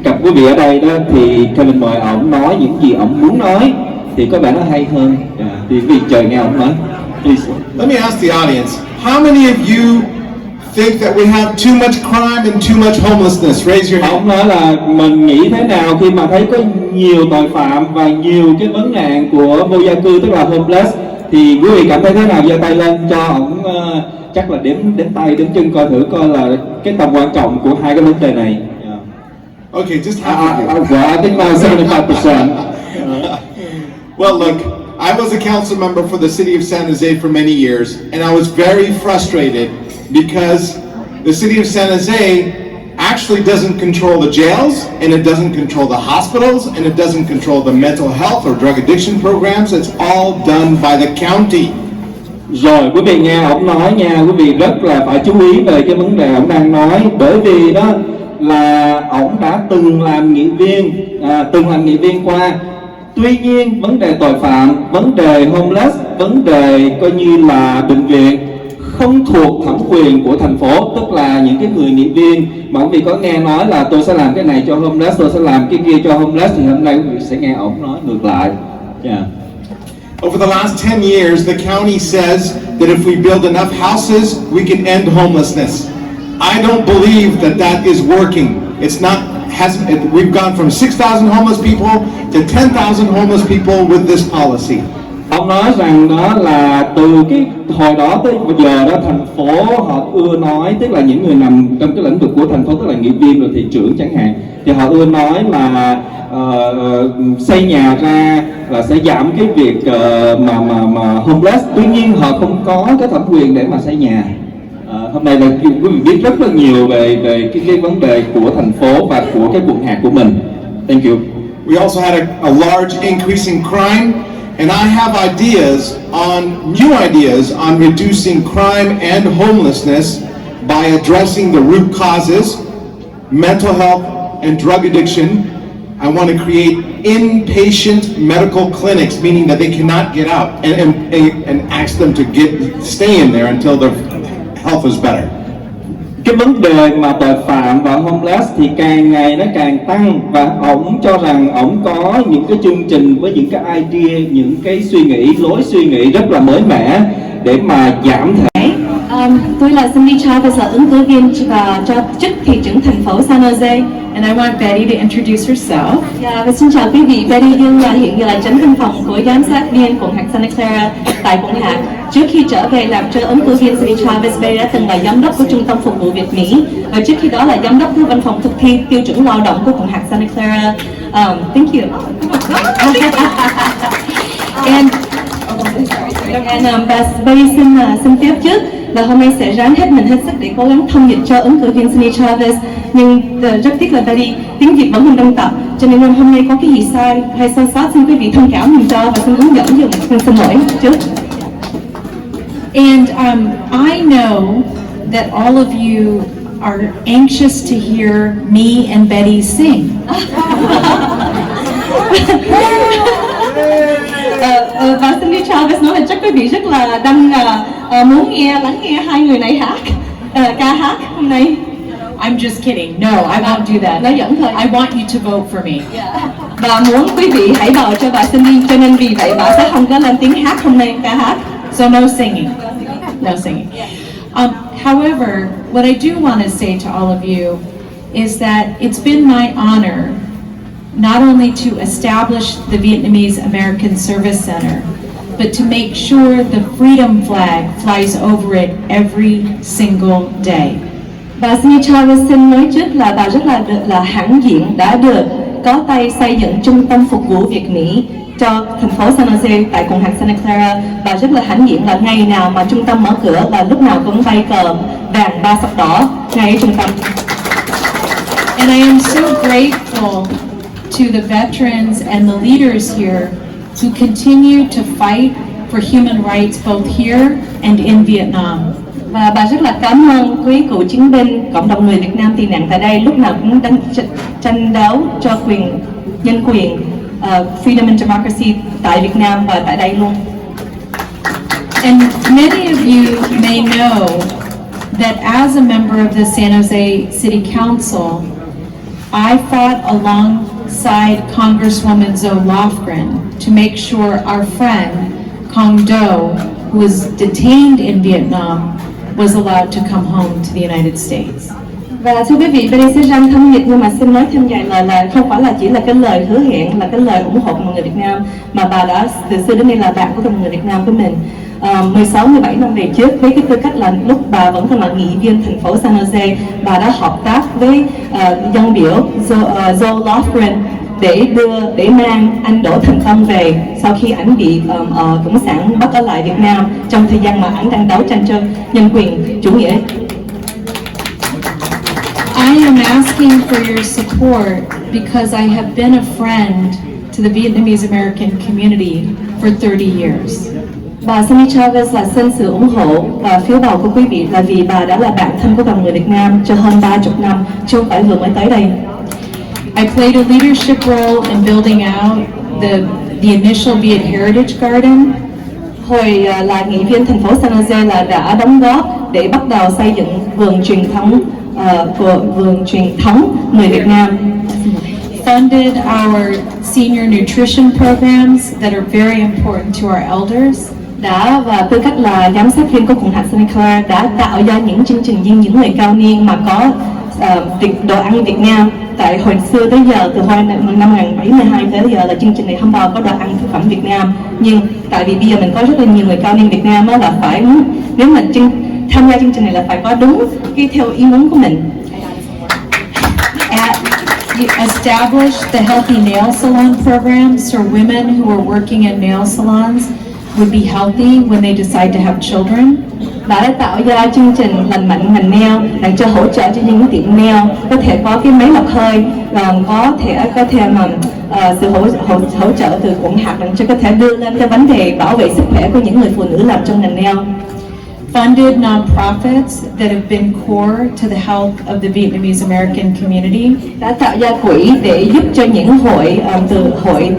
gặp quý vị ở đây đó thì Kevin mời ổng nói những gì ổng muốn nói thì có vẻ nó hay hơn. Thì quý vị chờ nghe ổng nói. Please. Let me ask the audience, how many of you think that we have too much crime and too much homelessness? Raise your hand. Ông nói là mình nghĩ thế nào khi mà thấy có nhiều tội phạm và nhiều cái vấn nạn của vô gia cư, tức là homeless, thì quý vị cảm thấy thế nào? Giơ tay lên cho ổng chắc là đếm tay đếm chân coi thử coi là cái tầm quan trọng của hai cái vấn đề này. Okay, just half of you. Well, I think now 75%. Well, look, I was a council member for the city of San Jose for many years, and I was very frustrated because the city of San Jose actually doesn't control the jails, and it doesn't control the hospitals, and it doesn't control the mental health or drug addiction programs. It's all done by the county. Rồi quý vị nghe ổng nói nha, quý vị rất là phải chú ý về cái vấn đề ổng đang nói, bởi vì đó là ổng đã từng làm nghị viên qua. Tuy nhiên vấn đề tội phạm, vấn đề homeless, vấn đề coi như là bệnh viện không thuộc thẩm quyền của thành phố, tức là những cái người nghị viên mà quý vị có nghe nói là tôi sẽ làm cái này cho homeless, tôi sẽ làm cái kia cho homeless, thì hôm nay quý vị sẽ nghe ổng nói ngược lại. Over the last 10 years, the county says that if we build enough houses, we can end homelessness. I don't believe that that is working. It's not. We've gone from 6,000 homeless people to 10,000 homeless people with this policy. Ông nói rằng đó là từ cái hồi đó tới bây giờ đó, thành phố họ ưa nói, tức là những người nằm trong cái lĩnh vực của thành phố, tức là nghị viên rồi thị trưởng chẳng hạn, thì họ ưa nói là xây nhà ra là sẽ giảm cái việc mà homeless. Tuy nhiên họ không có cái thẩm quyền để mà xây nhà. Hôm nay là quý vị biết rất là nhiều về cái vấn đề của thành phố và của cái quận hạt của mình. Thank you. We also had a large increase in crime, and I have new ideas on reducing crime and homelessness by addressing the root causes, mental health and drug addiction. I want to create inpatient medical clinics, meaning that they cannot get out, and ask them to stay in there until their health is better. Cái vấn đề mà tội phạm và homeless thì càng ngày nó càng tăng, và ổng cho rằng ổng có những cái chương trình với những cái idea, những cái lối suy nghĩ rất là mới mẻ để mà giảm thể. Tôi là Cindy Chavez, là ứng cử viên cho chức thị trưởng thành phố San Jose. And I want Betty to introduce herself. Và xin chào quý vị, Betty Dương là hiện giờ là chánh văn phòng của giám sát viên quận hạt Santa Clara tại quận hạt. Trước khi trở về làm cho ứng cử viên Cindy Chavez, Betty đã từng là giám đốc của Trung tâm Phục vụ Việt Mỹ, và trước khi đó là giám đốc của văn phòng thực thi tiêu chuẩn lao động của quận hạt Santa Clara. Thank you. Betty xin phép trước là hôm nay sẽ ráng hết mình hết sức để cố gắng thông dịch cho ứng cử viên Cindy Chavez, nhưng rất tiếc là Betty tiếng Việt vẫn còn đang tập, cho nên hôm nay có cái gì sai hay sai sót xin quý vị thông cảm dùm cho và xin hướng dẫn dùm. Xin lỗi trước. And I know that all of you are anxious to hear me and Betty sing. Và Cindy Chavez nói là chắc quý vị rất là đang muốn lắng nghe hai người này ca hát hôm nay. I'm just kidding. No, I won't do that. Nói giỡn thôi. I want you to vote for me. Và muốn quý vị hãy bầu cho bà Cindy, cho nên vì vậy bà sẽ không có lên tiếng hát hôm nay, ca hát. So no singing. No singing. However, what I do want to say to all of you is that it's been my honor not only to establish the Vietnamese American Service Center, but to make sure the freedom flag flies over it every single day. Bà Cindy Chavez xin nói trước là bà rất là hãnh diện đã được có tay xây dựng trung tâm phục vụ Việt Mỹ cho thành phố San Jose tại quận hạt Santa Clara. Bà rất là hãnh diện là ngày nào mà trung tâm mở cửa là lúc nào cũng bay cờ vàng ba sắc đỏ ngay ở trung tâm. And I am so grateful to the veterans and the leaders here who continue to fight for human rights both here and in Vietnam. Và bà rất là cảm ơn quý cựu chiến binh, cộng đồng người Việt Nam tị nạn tại đây lúc nào cũng đang tranh đấu cho quyền nhân quyền, freedom and democracy tại Việt Nam và tại đây luôn. And many of you may know that as a member of the San Jose City Council, I fought alongside Congresswoman Zoe Lofgren to make sure our friend Cong Do, who was detained in Vietnam, was allowed to come home to the United States. Và thưa quý vị, bên đây sẽ răng thân nhiệt nhưng mà xin nói thêm vài lời là không phải là chỉ là cái lời hứa hẹn, là cái lời ủng hộ của mọi người Việt Nam, mà bà đã từ xưa đến nay là bạn của mọi người Việt Nam của mình. 16-17 năm về trước, với cái tư cách là lúc bà vẫn còn là nghị viên thành phố San Jose, bà đã hợp tác với dân biểu Zoe Lofgren để mang anh Đỗ Thành Công về sau khi ảnh bị Cộng sản bắt ở lại Việt Nam trong thời gian mà ảnh đang đấu tranh cho nhân quyền chủ nghĩa. I am asking for your support because I have been a friend to the Vietnamese American community for 30 years. Bà Sunny Chavez là xin sự ủng hộ và phiếu bầu của quý vị là vì bà đã là bạn thân của dòng người Việt Nam cho hơn 30 năm, chứ không phải vừa mới tới đây. I played a leadership role in building out the initial Viet Heritage Garden. Hồi là nghị viên thành phố San Jose là đã đóng góp để bắt đầu xây dựng vườn truyền thống người Việt Nam. Funded our senior nutrition programs that are very important to our elders. Đã và tư cách là giám sát viên của Cộng hòa Santa Clara đã tạo ra những chương trình dinh dưỡng người cao niên mà có đồ ăn Việt Nam. Tại hồi xưa tới giờ, từ năm 1972 tới giờ là chương trình này không bao có đồ ăn thực phẩm Việt Nam. Nhưng tại vì bây giờ mình có rất là nhiều người cao niên Việt Nam là phải, nếu mà tham gia chương trình này là phải có đúng cái theo ý muốn của mình. You established the Healthy Nail Salon program so women who are working in nail salons would be healthy when they decide to have children. Đã tạo ra chương trình lành mạnh ngành nail để cho hỗ trợ cho những tiệm nail có thể có cái máy lọc hơi và có thể mà sự hỗ trợ từ quận hạt để cho có thể đưa lên cái vấn đề bảo vệ sức khỏe của những người phụ nữ làm trong ngành nail. Funded nonprofits that have been core to the health of the Vietnamese American community. Đã tạo ra quỹ để giúp cho những hội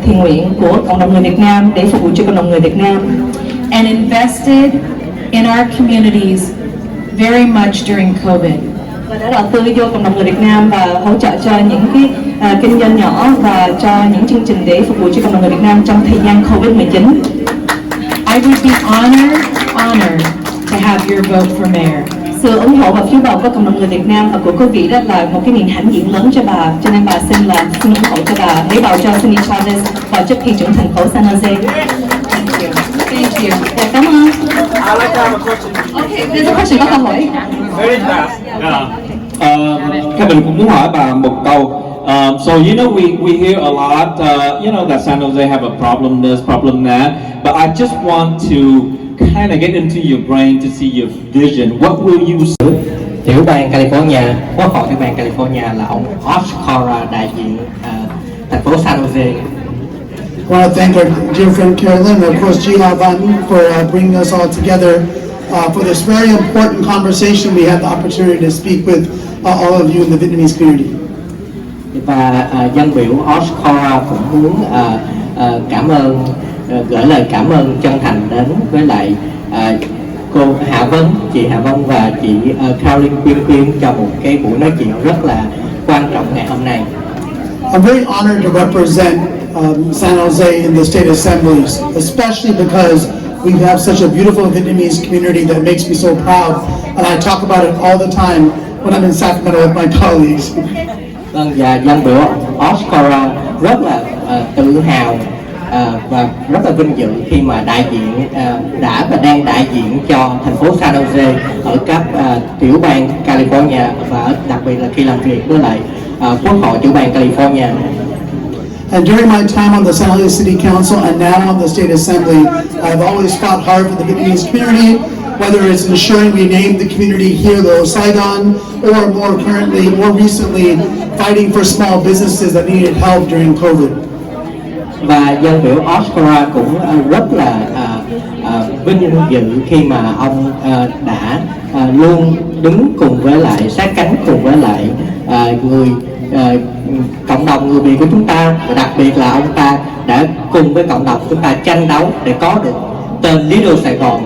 thiện nguyện của cộng đồng người Việt Nam để phục vụ cho cộng đồng người Việt Nam. And invested in our communities very much during COVID. Và đã đầu tư vô cộng đồng người Việt Nam và hỗ trợ cho những cái kinh doanh nhỏ và cho những chương trình để phục vụ cho cộng đồng người Việt Nam trong thời gian Covid-19. I would be honored to have your vote for mayor. Sự ủng hộ và phiếu bầu của cộng đồng người Việt Nam và của quý vị đó là một cái niềm hãnh diện lớn cho bà, cho nên bà xin ủng hộ cho bà để bầu cho Sunny Chavez vào chức thị trưởng thành phố San Jose. Thank you. Dạ, cảm ơn. I'd like to have a question. Okay, there's a question, có câu hỏi. Very fast. Các mình cũng muốn hỏi bà một câu. So you know we hear a lot, you know that San Jose have a problem this, problem that, but I just want to kind of get into your brain to see your vision. What will you say? Tiểu bang California, Quốc hội tiểu bang California là ông Khoa, đại diện thành phố San Jose. I want to thank our dear friend Carolyn and of course Gia Van for bringing us all together for this very important conversation. We had the opportunity to speak with all of you in the Vietnamese community. Và dân biểu Khoa cũng muốn cảm ơn, gửi lời cảm ơn chân thành đến với lại cô Hạ Vân, chị Hạ Vân và chị Caroline Quyên cho một cái buổi nói chuyện rất là quan trọng ngày hôm nay. I'm very honored to represent San Jose in the state assemblies, especially because we have such a beautiful Vietnamese community that makes me so proud, and I talk about it all the time when I'm in Sacramento with my colleagues. Vâng, và dân biểu Khoa rất là tự hào và rất là vinh dự khi mà đại diện đã và đang đại diện cho thành phố San Jose ở các tiểu bang California và đặc biệt là khi làm việc với lại Quốc hội tiểu bang California. And during my time on the San Jose City Council and now on the State Assembly, I've always fought hard for the Vietnamese community, whether it's ensuring we name the community here, the Saigon, or more recently, fighting for small businesses that needed help during COVID. Và dân biểu Khoa cũng rất là vinh dự khi mà ông đã luôn đứng cùng với lại, sát cánh cùng với lại người cộng đồng người Việt của chúng ta, và đặc biệt là ông ta đã cùng với cộng đồng chúng ta tranh đấu để có được tên Little Sài Gòn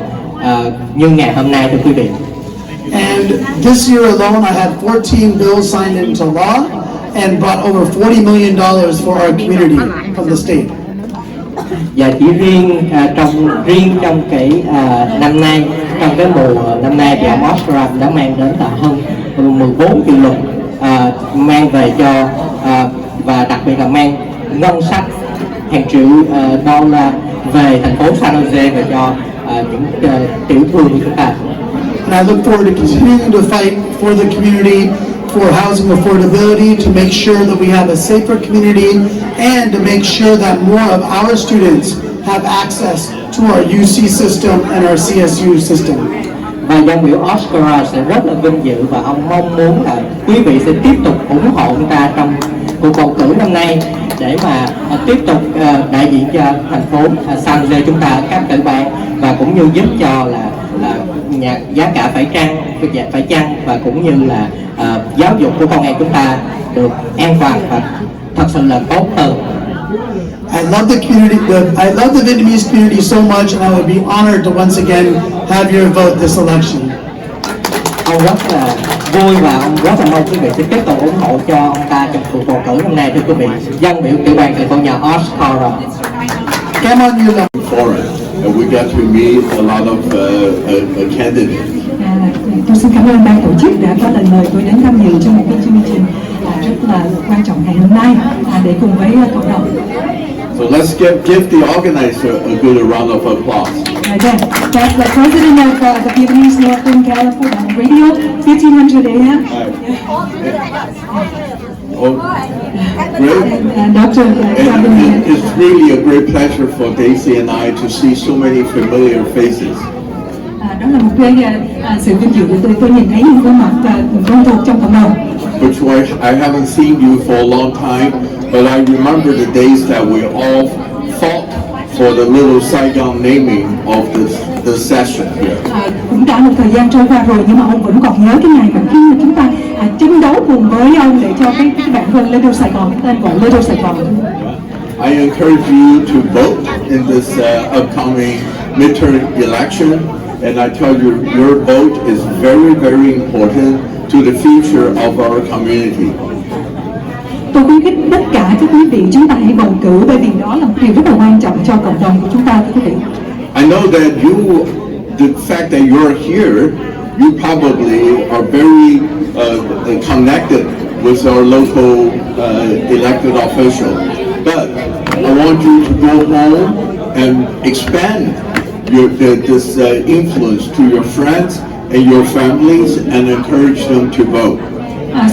như ngày hôm nay, thưa quý vị. And this year alone, I had 14 bills signed into law and brought over $40 million for our community from the state. Và chỉ riêng trong cái năm nay, trong cái mùa năm nay thì ông Oscar đã mang đến là hơn 14 triệu luật mang về cho và đặc biệt là mang ngân sách hàng triệu đô la về thành phố San Jose và cho những tiểu thương của chúng ta. And I look forward to continuing to fight for the community, for housing affordability, to make sure that we have a safer community, and to make sure that more of our students have access to our UC system and our CSU system. Và dân biểu Oscar sẽ rất là vinh dự và ông mong muốn là quý vị sẽ tiếp tục ủng hộ chúng ta trong cuộc bầu cử năm nay để mà tiếp tục đại diện cho thành phố San Jose chúng ta ở các tiểu bang, và cũng như giúp cho là giá cả phải chăng và cũng như là giáo dục của con em chúng ta được an toàn và thật sự là tốt hơn. I love the community. I love the Vietnamese community so much, and I would be honored to once again have your vote this election. Ông rất là vui và ông rất là mong quý vị sẽ tiếp tục ủng hộ cho ông ta trong cuộc bầu cử năm nay, thưa quý vị. Dân biểu tiểu bang California Oscar. Cảm ơn nhiều lắm. And we got to meet a lot of candidates. Tôi xin cảm ơn ban tổ chức đã có lời mời tôi đến tham dự trong một cái chương trình rất là quan trọng ngày hôm nay để cùng với cộng đồng. So let's give the organizer a good round of applause. Again, that's the president of the Vietnamese Northern California Radio, 1500 AM. Oh, great. Dr. And it's really a great pleasure for Daisy and I to see so many familiar faces. Đó là một cái sự vinh dự để tôi nhìn thấy những khuôn mặt quen thuộc trong cộng đồng. Which I haven't seen you for a long time, but I remember the days that we all fought for the Little Saigon naming of the session here. Cũng đã một thời gian trôi qua rồi, nhưng mà ông vẫn còn nhớ cái ngày mà khi mà chúng ta tranh đấu cùng với ông để cho cái bản thân Little Sài Gòn, cái tên gọi Little Sài Gòn. I encourage you to vote in this upcoming midterm election, and I tell you, your vote is very, very important to the future of our community. Tôi khuyến khích tất cả các quý vị chúng ta hãy bầu cử, bởi vì đó là một điều rất là quan trọng cho cộng đồng của chúng ta, thưa quý vị. I know that the fact that you're here, you probably are very connected with our local elected official. But I want you to go home and expand this influence to your friends and your families and encourage them to vote.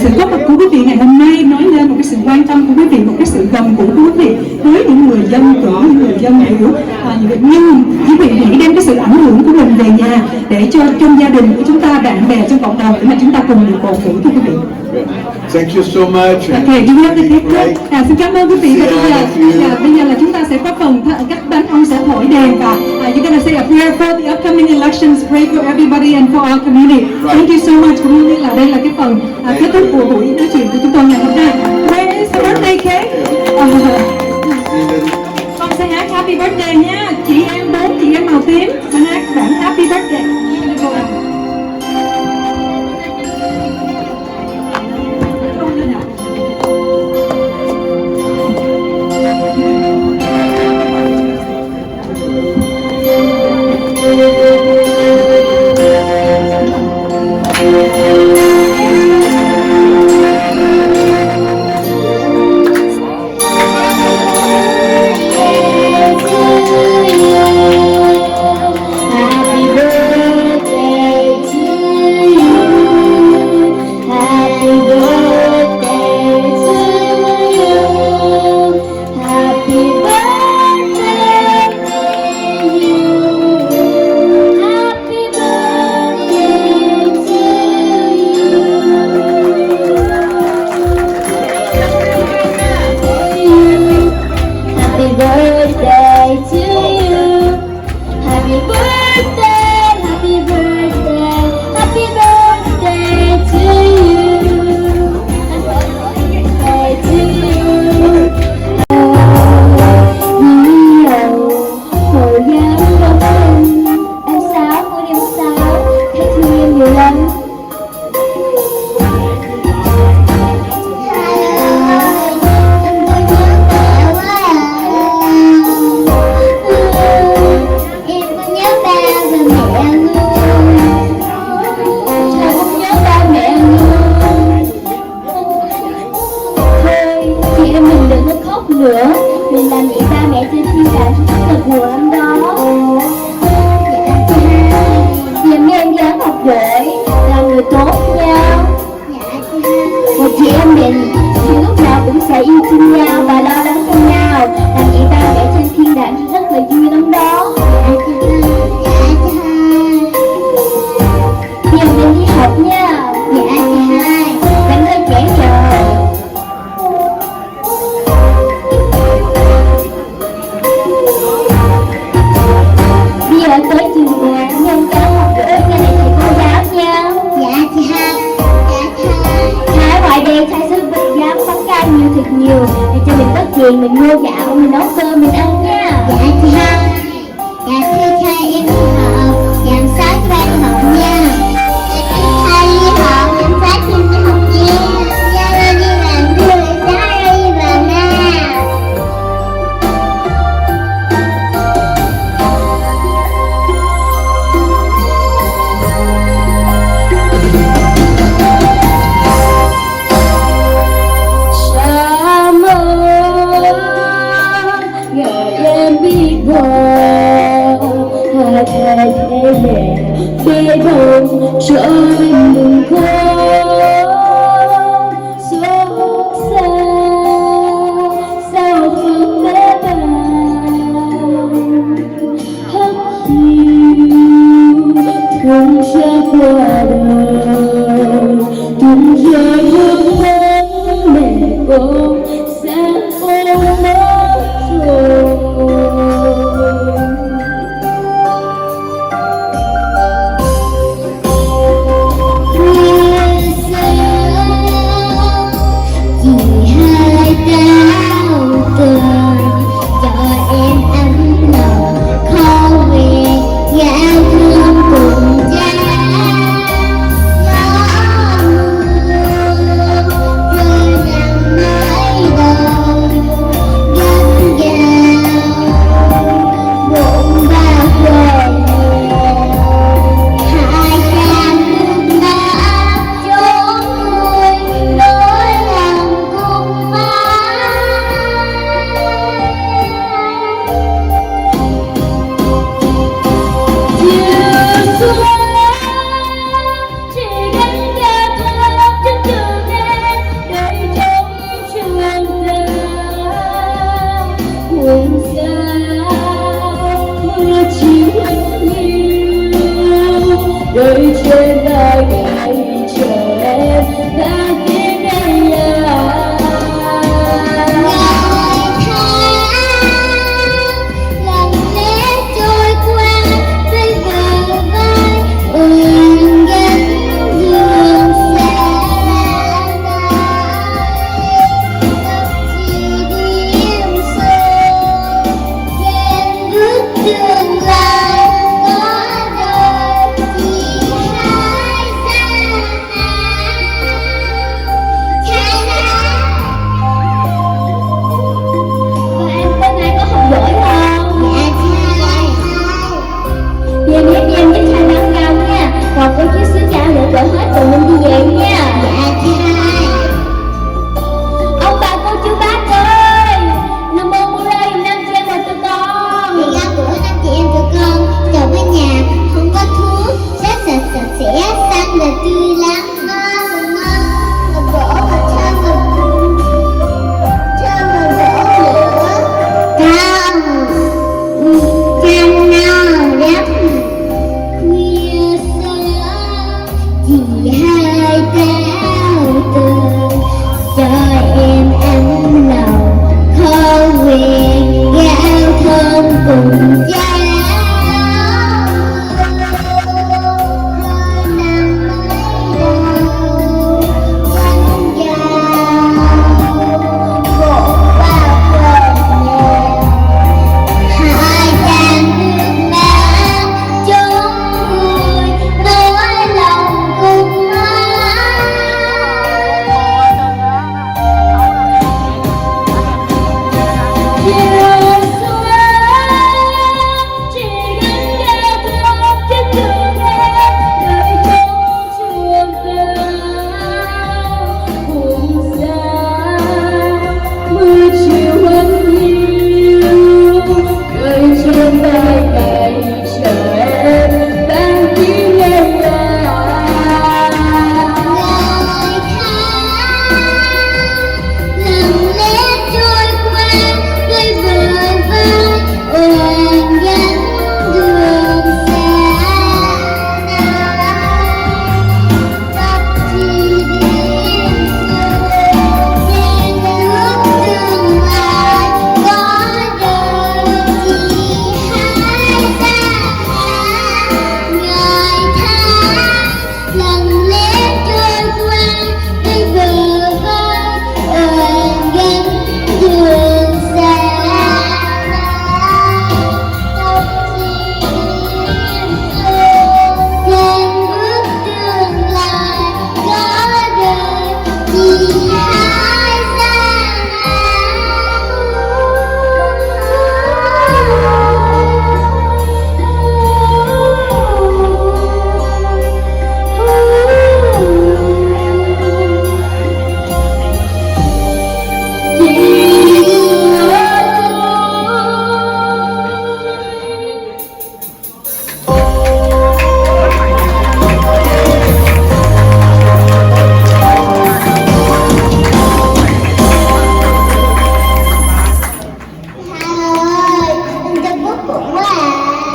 Sự góp mặt của quý vị ngày hôm nay nói lên một cái sự quan tâm của quý vị, một cái sự gần gũi của quý vị với những người dân cử, những người dân hiểu. Nhưng quý vị hãy đem cái sự ảnh hưởng của mình về nhà để cho trong gia đình của chúng ta, bạn bè trong cộng đồng để mà chúng ta cùng được bầu cử, thưa quý vị. Thank you so much. Okay, do you have the cake? Xin cảm ơn quý vị. Và bây giờ là chúng ta sẽ có phần các bánh ông sẽ thổi đèn và you're gonna say a prayer for the upcoming elections, pray for everybody and for our community. Thank you so much. Cũng như là đây là cái phần kết thúc của buổi nói chuyện của chúng tôi ngày hôm nay. Where is the birthday cake? Con sẽ hát happy birthday nha. Chị em 4 chị em màu tím sẽ hát bản happy birthday. Hãy subscribe cho kênh Ghiền Mì Gõ để không bỏ lỡ vui lắm đó. Bây giờ mình đi học nha. Dạ chị hai. Bạn hơi trễ giờ. Bây giờ tới trường nhà, nhanh chóng học gỡ cho này thầy cô giáo nha. Dạ chị hai. Thái ngoài đây thái sư bịch giám bánh cay nhiều thật nhiều để cho mình có tiền mình mua gạo mình nấu cơm mình ăn nha. Dạ chị hai. Dạ thưa thầy em đi học. Giảm sát cho ba đi học nha. Thầy đi học giảm sát cho em đi học nha. Dạ ra đi làm thưa lại giá ra đi làm nha. Sa mơ ngày em biết bao hai thế mẹ bê bồng cho em đừng có xót xa sao không bé bàng hấp hiu thương cha qua đời từng giờ nước mắt mẹ con sẽ ôm mất rồi. Đời trên đời ngày chờ em đã đến đây à. Ngày tháng lặng lẽ trôi qua với bờ vai ùn gắn đường xa chỉ đi em sâu ven bước tương lai.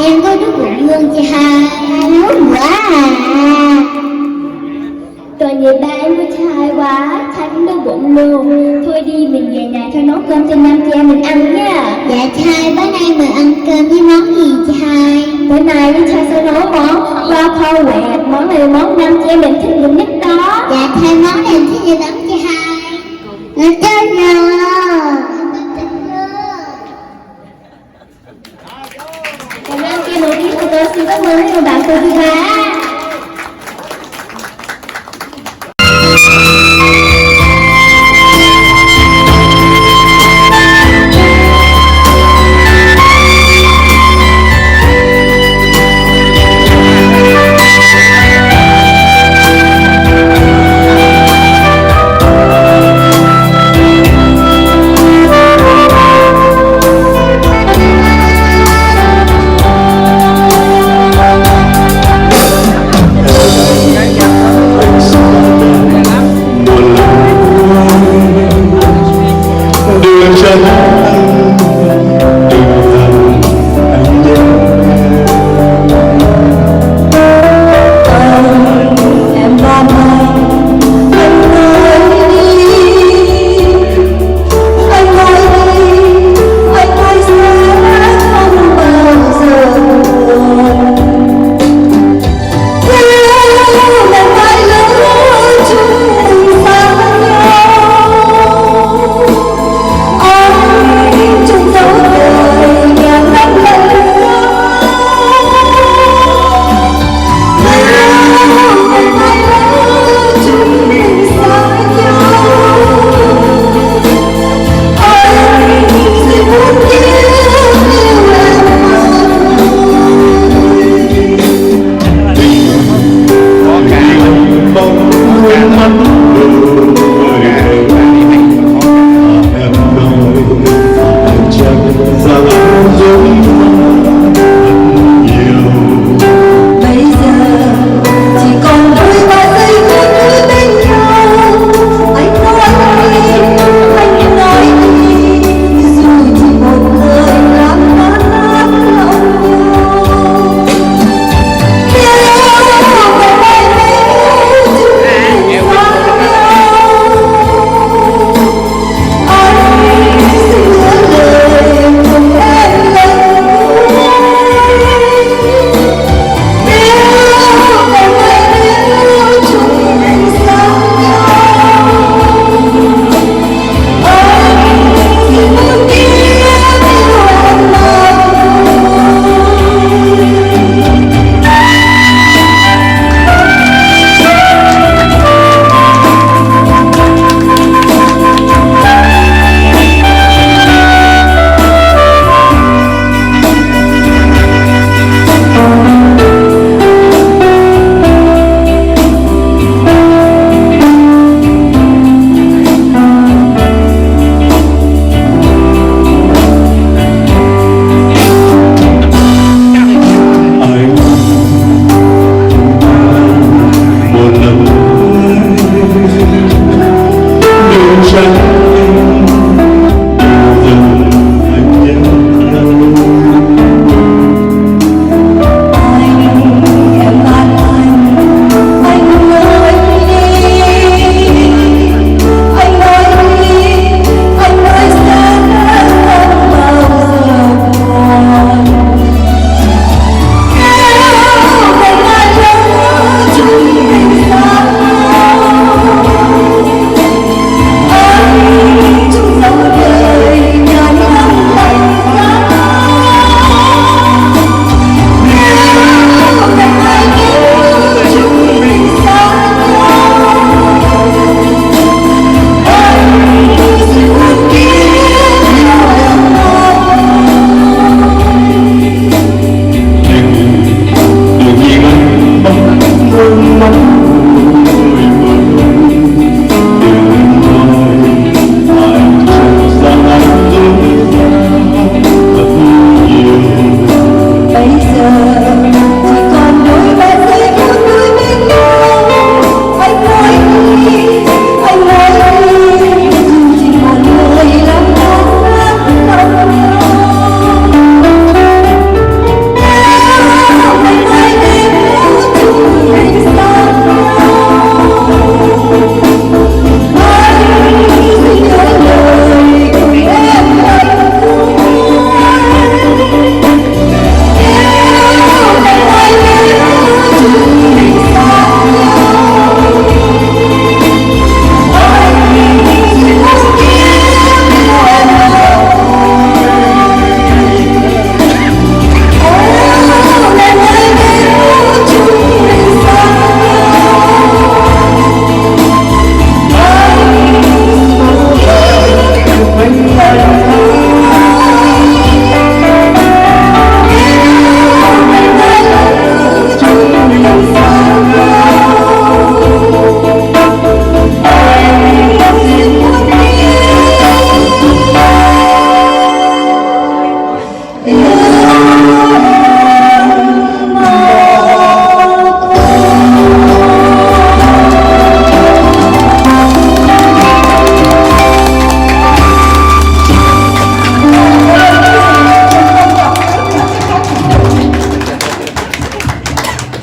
Em có nước lạnh hơn chị hai. Nước quá à. Rồi người ba em nuôi trai quá, trai cũng đau bụng luôn. Thôi đi mình về nhà cho nấu cơm cho năm chị em mình ăn nha. Dạ trai, bữa nay mình ăn cơm với món gì chị hai? Bữa nay với trai sẽ nấu món rau kho quẹt. Món này món năm chị em mình thích nhiều nhất đó. Dạ trai, món này em thích nhiều lắm chị hai. Nó chết rồi. Cảm ơn chị nổi tiếng của tôi, xin cảm ơn các bạn cô chú bác.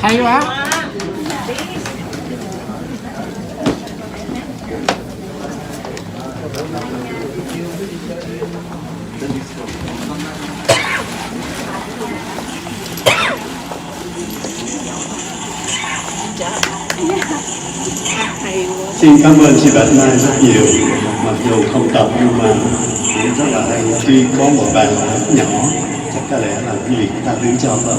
Hay quá. Xin cảm ơn chị Bạch Mai rất nhiều, mặc dù không tập nhưng mà cũng rất là hay. Tuy có một bạn nhỏ, chắc có lẽ là quý vị ta đứng cho vợ.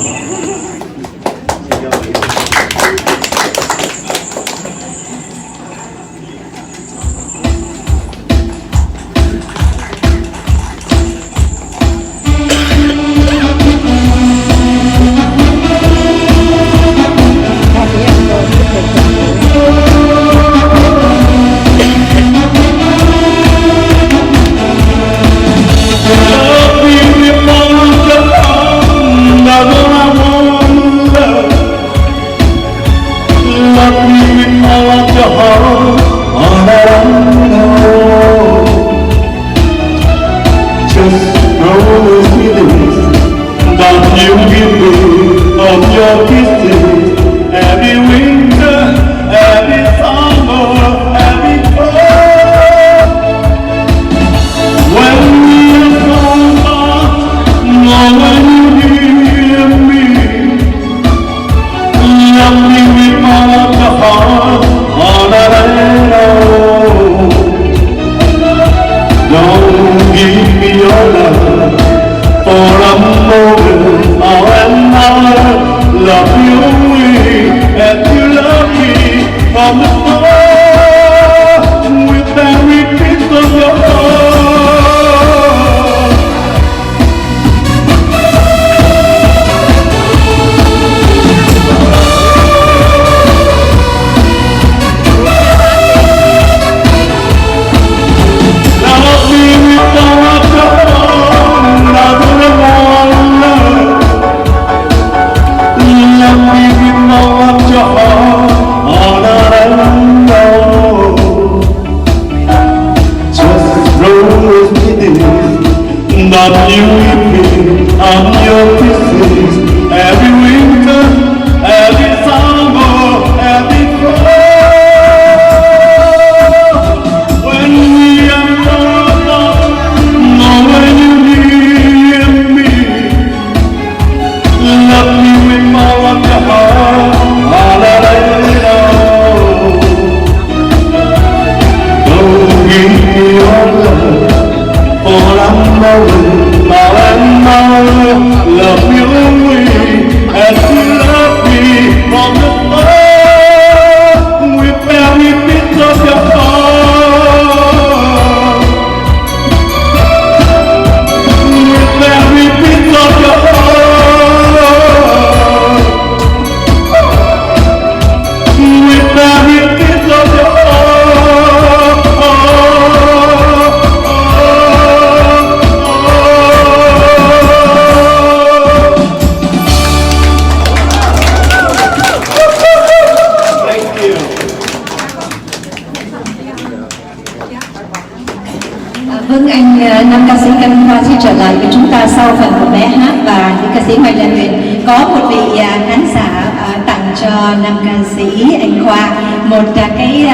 Vâng, anh nam ca sĩ Căn Khoa sẽ trở lại với chúng ta sau phần một bé hát và nữ ca sĩ Mai Lệ Huyền. Có một vị khán giả tặng cho nam ca sĩ anh Khoa một cái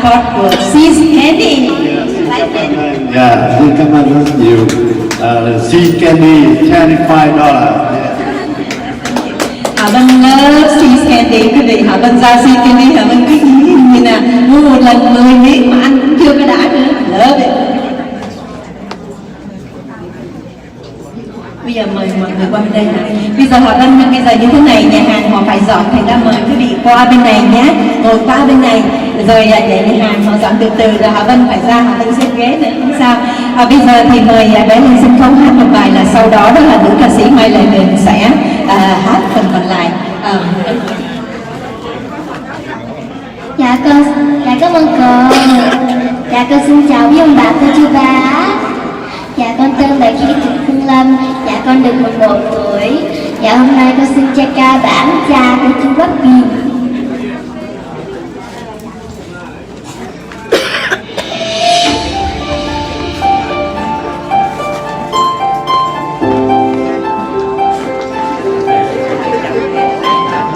card của Sis Candy. Dạ, xin cảm ơn rất nhiều. Sis Candy, $25. Hạ Vân love Sis Candy, quý vị. Hạ Vân ra Sis Candy, Hạ Vân cứ như nè, mua một lần 10 miếng mà ăn cũng chưa có đã nữa. Love it. Bây giờ mời mọi người qua bên đây nào. Bây giờ họ đang bây giờ như thế này, nhà hàng họ phải dọn, thành ra mời quý vị qua bên này nhé, ngồi qua bên này, rồi để nhà hàng họ dọn từ từ, rồi Hạ Vân phải ra, Hạ Vân xếp ghế nữa không sao. Bây giờ thì mời bé lên sân khấu hát một bài, là sau đó đó là nữ ca sĩ Mai Lệ Huyền sẽ hát phần còn lại. Dạ cảm ơn cô. Dạ con xin chào với ông bà cô chú bác. Dạ con tên là Khi Trịnh Phương Lâm. Dạ con được 11 tuổi. Dạ hôm nay con xin chơi ca bản cha của chú Bắc Viên.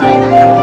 Thank you.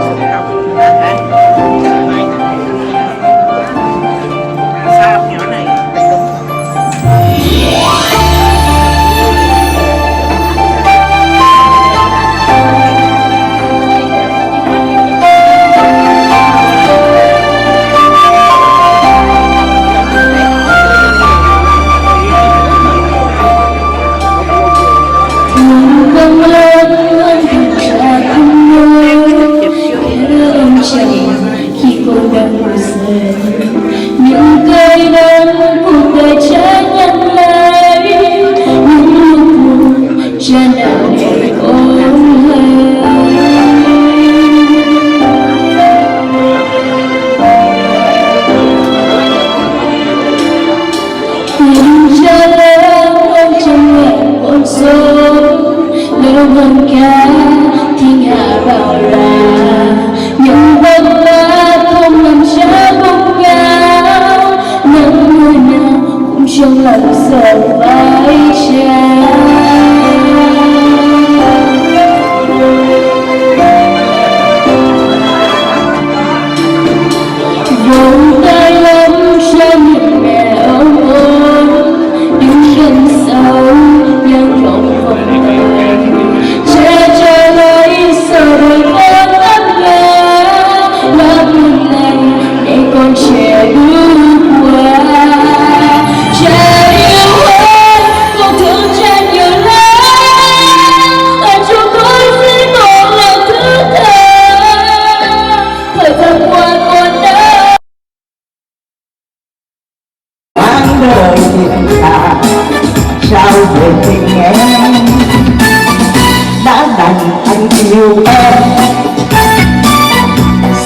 yêu em,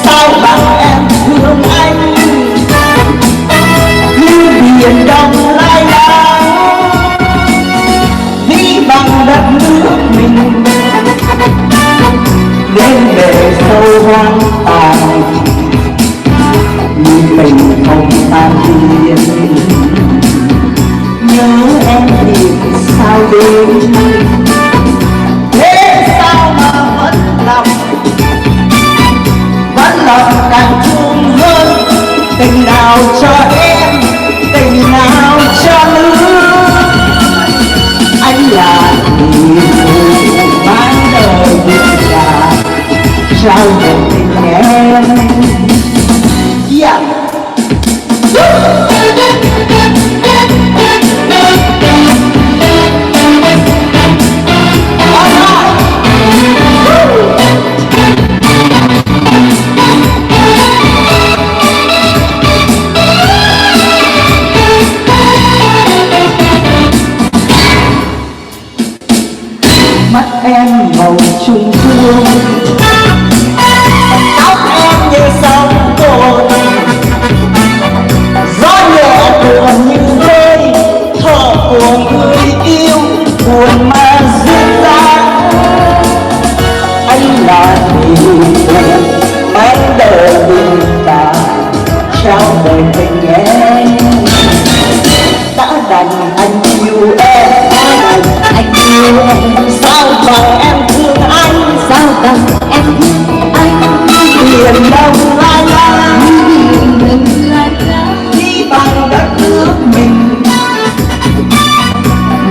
sao bằng em thương anh như biển đông lai láng, đi bằng đất nước mình đến bể sâu hoang tàn, như tình không tan biến. Nhớ em thì sao đêm, thế sao mà vẫn lòng càng thương hơn. Tình nào cho em, tình nào cho nữ, anh là người phụ bán đời biển cả, trao một tình em. Yeah. Mắt em màu trung phương, tóc em như sóng cồn, gió nhẹ buồn như rơi, thở của người yêu buồn mà duyên dáng. Anh là người phụ mang đời bình cả, trao đời tình em. Đã đành anh yêu em, anh yêu em, sao bằng em thương anh, sao bằng em thương anh. Biển đông lai láng, đi bằng đất nước mình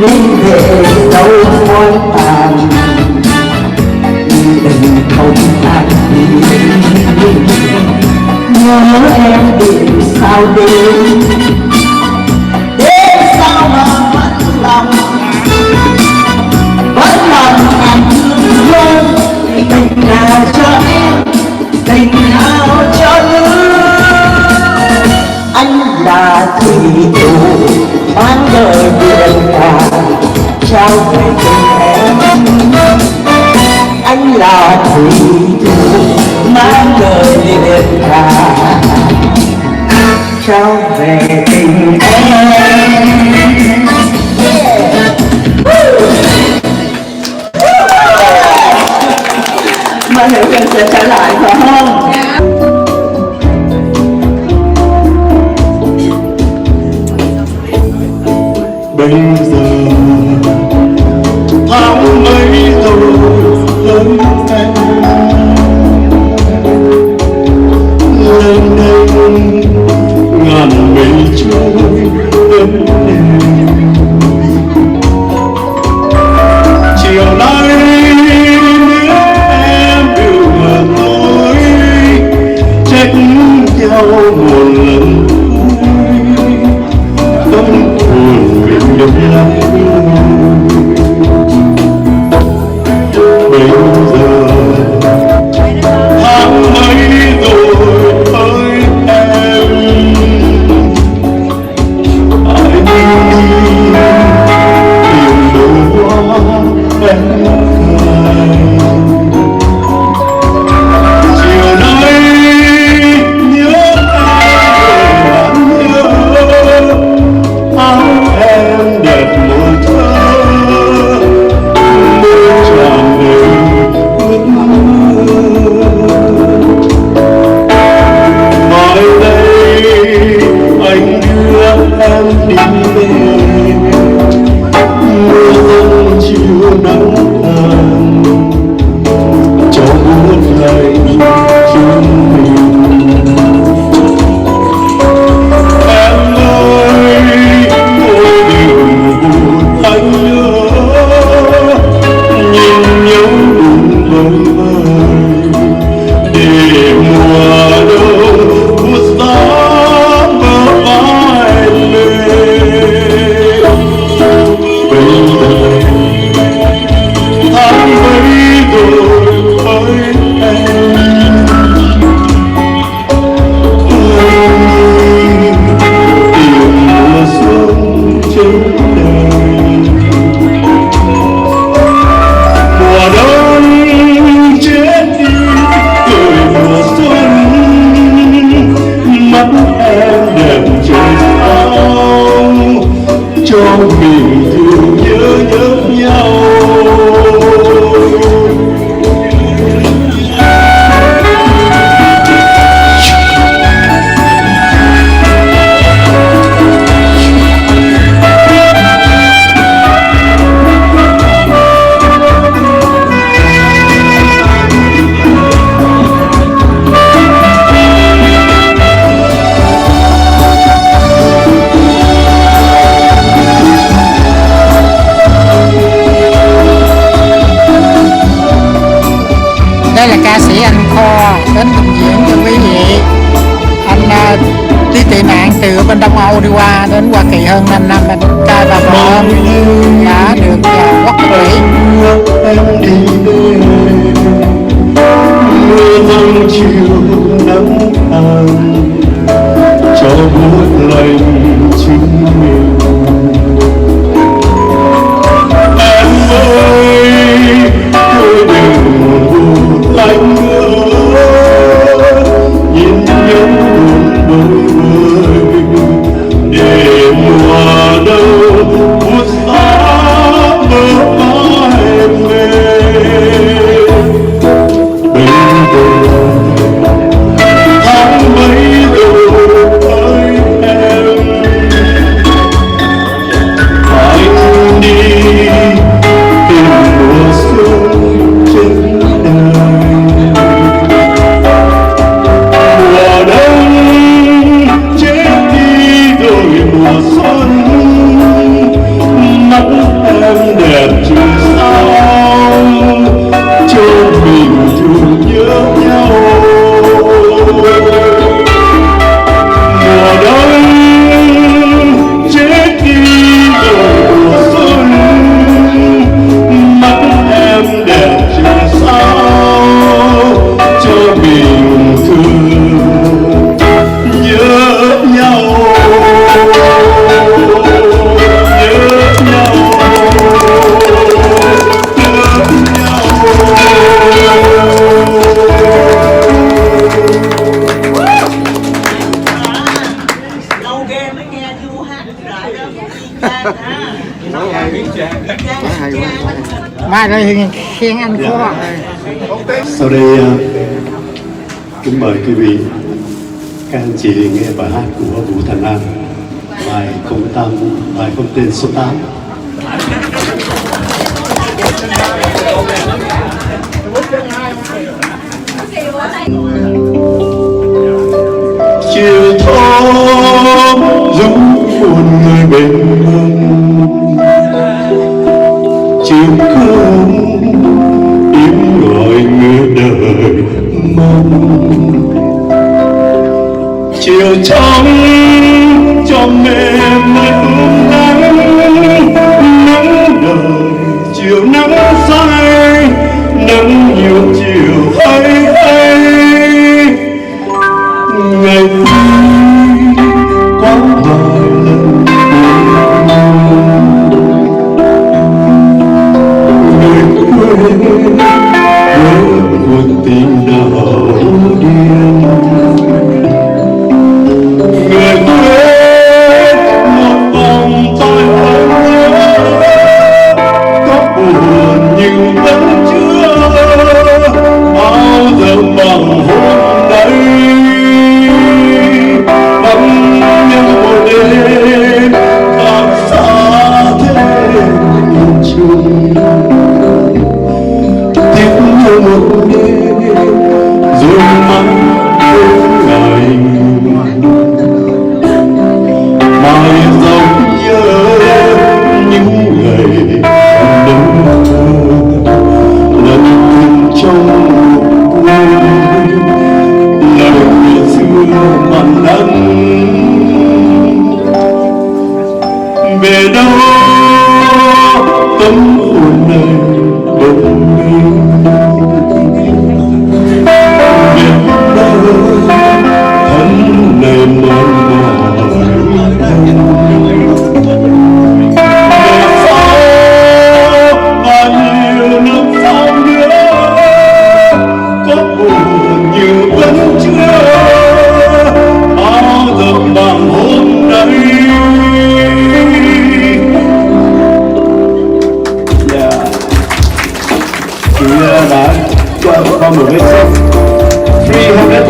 nên về sâu hoang tàn, tình không tan biến. Nhớ em biển sao đêm, đêm sao mà vẫn lòng càng thương hơn. Tình nào cho em, tình nào cho nữ, anh là thủy thủ mang đời biển cả, trao về tình em. Anh là thủy thủ mang đời biển cả, trao về tình em. Mà hiểu rằng sẽ trở lại phải không? Bây giờ tháng mấy rồi lớn em, lên đây ngàn mây trôi êm đềm. Chiều nay nếu em đưa tôi trách nhau một lần cuối, tâm hồn mình nhung lắm. Bây giờ tháng mấy rồi hỡi em, đây là ca sĩ anh Khoa đến trình diễn cho quý vị. Anh đi tị nạn từ bên Đông Âu đi qua đến Hoa Kỳ hơn 5 năm, anh trai và vợ đã được quốc tịch Mỹ. Mưa dâng chiều nắng tàn cho buốt lạnh chính mình. Em ơi thôi đừng buồn lạnh nữa, nhìn nhớ buồn bơi vơi để mùa đâu buốt giá mơ mãi em về. Tháng mấy rồi ơi em, anh đi tìm mùa xuân trên đời. Mùa đông chết đi rồi mùa xuân, mắt em đẹp chứ sao cho mình thương nhớ nhau. Mùa đông chết đi rồi mùa xuân, mắt em đẹp chứ sao cho mình thương nhớ nhau. Mai đây khen anh Khoa. Sau đây kính mời quý vị các anh chị nghe bài hát của Vũ Thành An, bài không tên số 8. Chiều thơm giống hồn người bên mông, chiều cơm im gọi người đời mong. Chiều trong trong em nơi ướm nắng đời, chiều nắng say nắng nhiều chiều hay ngày quá vài lần người quên một tình đau điên, người quên một vòng tay ấm nhớ, có buồn nhưng vẫn chưa bao giờ bằng hôm nay. Bóng nhớ một đêm làm xa thế nhìn chung, tiếc nhớ một đêm rồi mắt quên ngày. Mai dòng nhớ những ngày đông thơ, lần từng trong một đêm lời của xưa mặn đắng. Về đâu tấm hồn này bỗng nhiên, về đâu thân này mòn mỏi. Về sau bao nhiêu năm sau nữa, có buồn nhưng vẫn chưa bao giờ bằng hôm nay. Chị đã cho con một cái sách $300.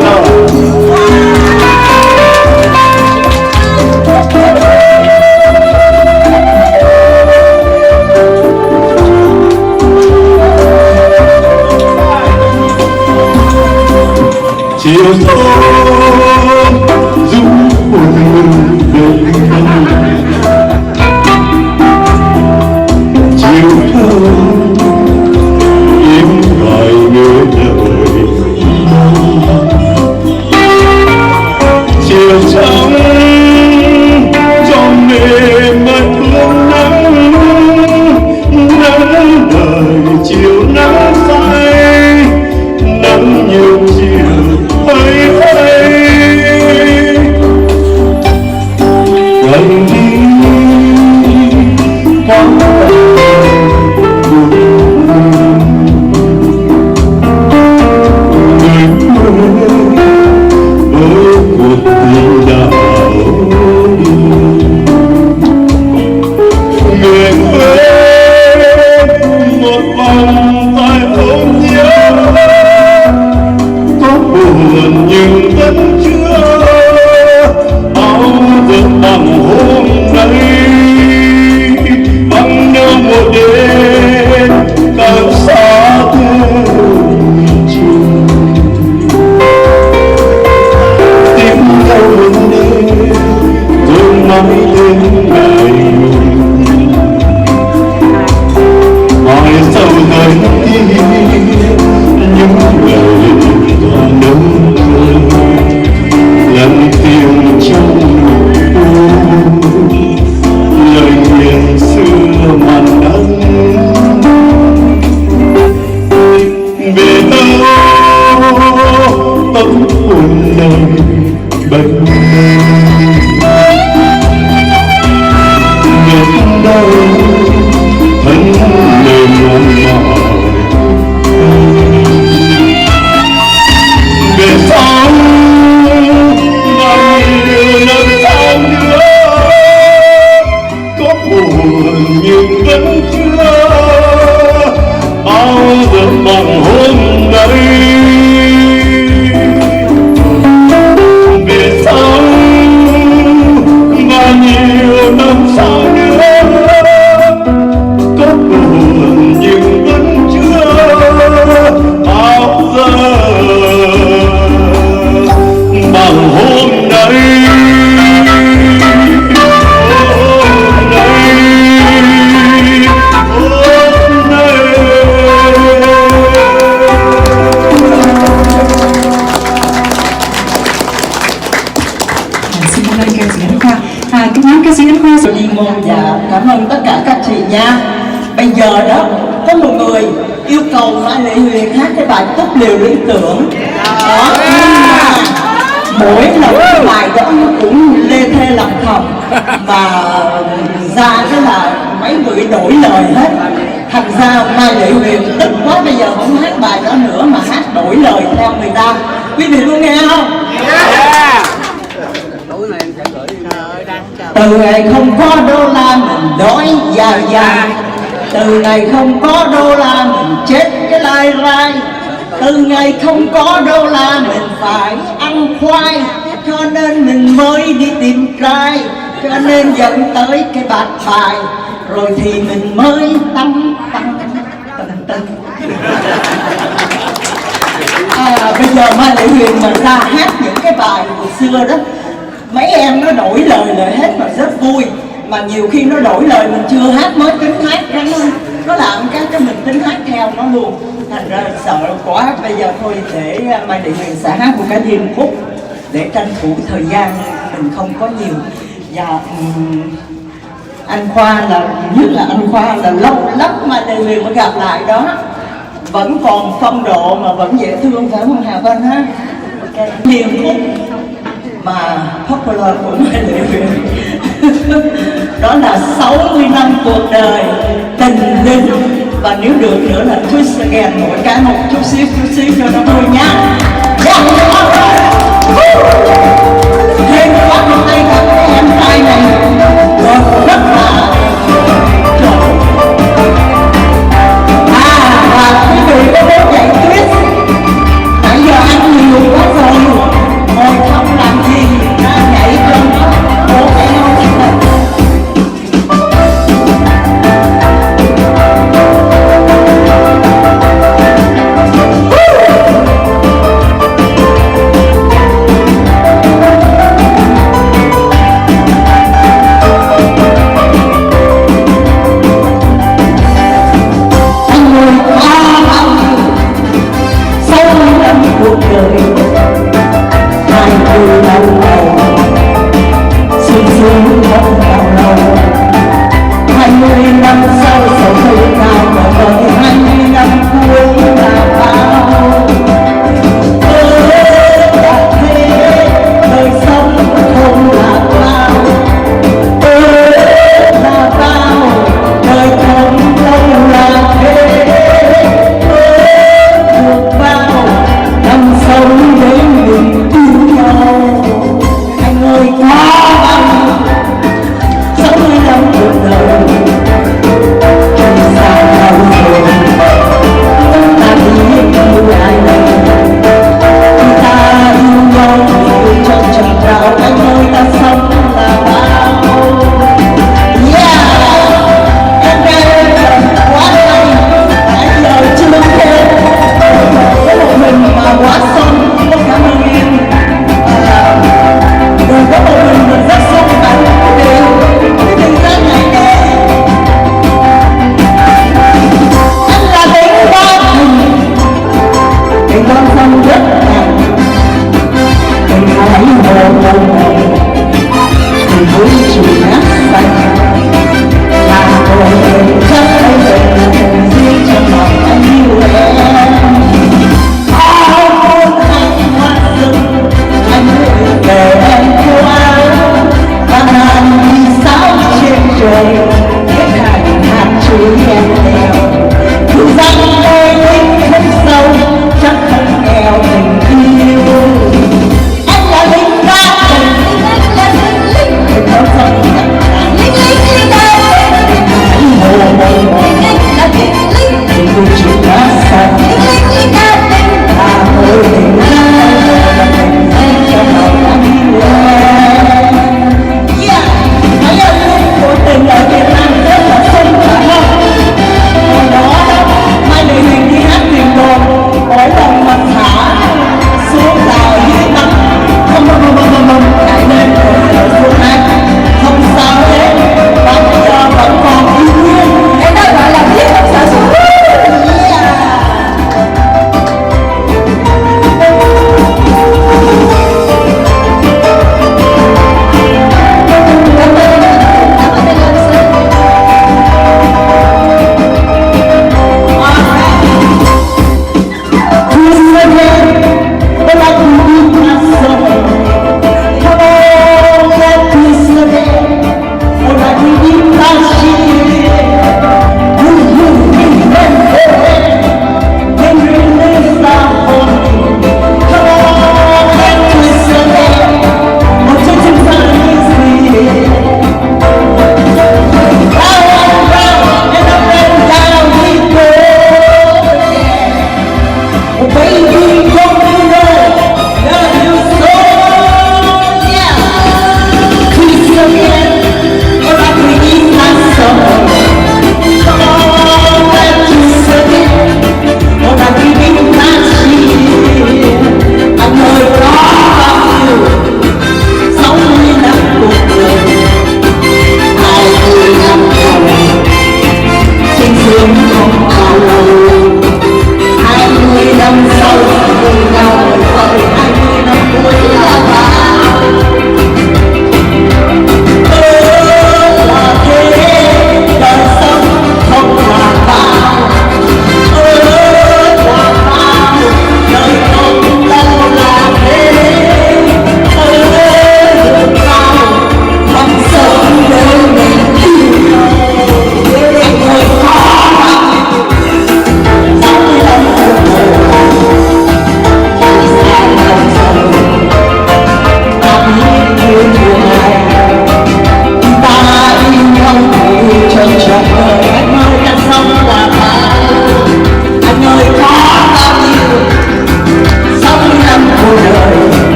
Chiều thơm giúp hồn mình đầy nắng, chiều thơm im gọi người đời bóng hồn này bệnh biết đâu thân mềm mỏi về sau bao nhiêu năm sau nữa có buồn nhưng vẫn chưa bao giờ bằng hôm nay. Về sau bao nhiêu năm sau nữa có buồn nhưng vẫn chưa bao giờ bằng hôm nay. Dạ, cảm ơn tất cả các chị nha. Bây giờ đó có một người yêu cầu Mai Lệ Huyền hát cái bài Túp Liều Lý Tưởng đó, mỗi lần cái bài đó nó cũng lê thê lòng thòng và ra cái là mấy người đổi lời hết, thành ra Mai Lệ Huyền tức quá, bây giờ không hát bài đó nữa mà hát đổi lời theo người ta. Quý vị luôn nghe không? Từ ngày không có đô la mình đói dài dài, từ ngày không có đô la mình chết cái lai rai, từ ngày không có đô la mình phải ăn khoai, cho nên mình mới đi tìm trai, cho nên dẫn tới cái bạt bài, rồi thì mình mới tăng. Bây giờ Mai Lệ Huyền mà ra hát những cái bài hồi xưa đó, mấy em nó đổi lời hết mà rất vui, mà nhiều khi nó đổi lời mình chưa hát mới tính hát nó làm cái mình tính hát theo nó luôn, thành ra sợ quá. Bây giờ thôi để Mai Lệ Huyền sẽ hát một cái điệp khúc để tranh thủ thời gian mình không có nhiều. Và anh Khoa là nhất là anh Khoa là lâu lắm Mai Lệ Huyền mới gặp lại đó, vẫn còn phong độ mà vẫn dễ thương, phải không Hà Vân ha? Điệp khúc mà popular của Mai Lệ Huyền đó là 60 năm cuộc đời tình linh, và nếu được nữa là twist again, mỗi cái một chút xíu cho nó vui nha. Thêm quá một tay các em trai này rồi rất là và quý vị có muốn dạy twist, nãy giờ ăn nhiều quá rồi, ngồi không làm gì ra nhảy trong đó bộ eo cuộc đời hai từ lâu đầu sương sương không bao lâu, 20 năm sau sẽ thôi nào mà đợi 20 năm cuối là bao. Đã thế đời sống không là bao, là bao đời không lâu là thế, được bao năm sống để mình yêu nhau. Anh ơi có bao 60 năm cuộc đời xa nhau rồi, ta biết yêu ai này, ta yêu nhau vì trong trần trào. Anh ơi ta sống là bao. Em gái quá hay, nãy giờ chưa kêu có một mình mà quá xong. Cảm ơn em. Đừng có một mình rất xong bạn quý vị ra nhảy đi. Anh là đến ba mình, tình con xong rất nặng, tình hãy hồ này tình vui chỉ nát xanh, là rồi chắc anh về là tình riêng trong lòng anh yêu em. Hãy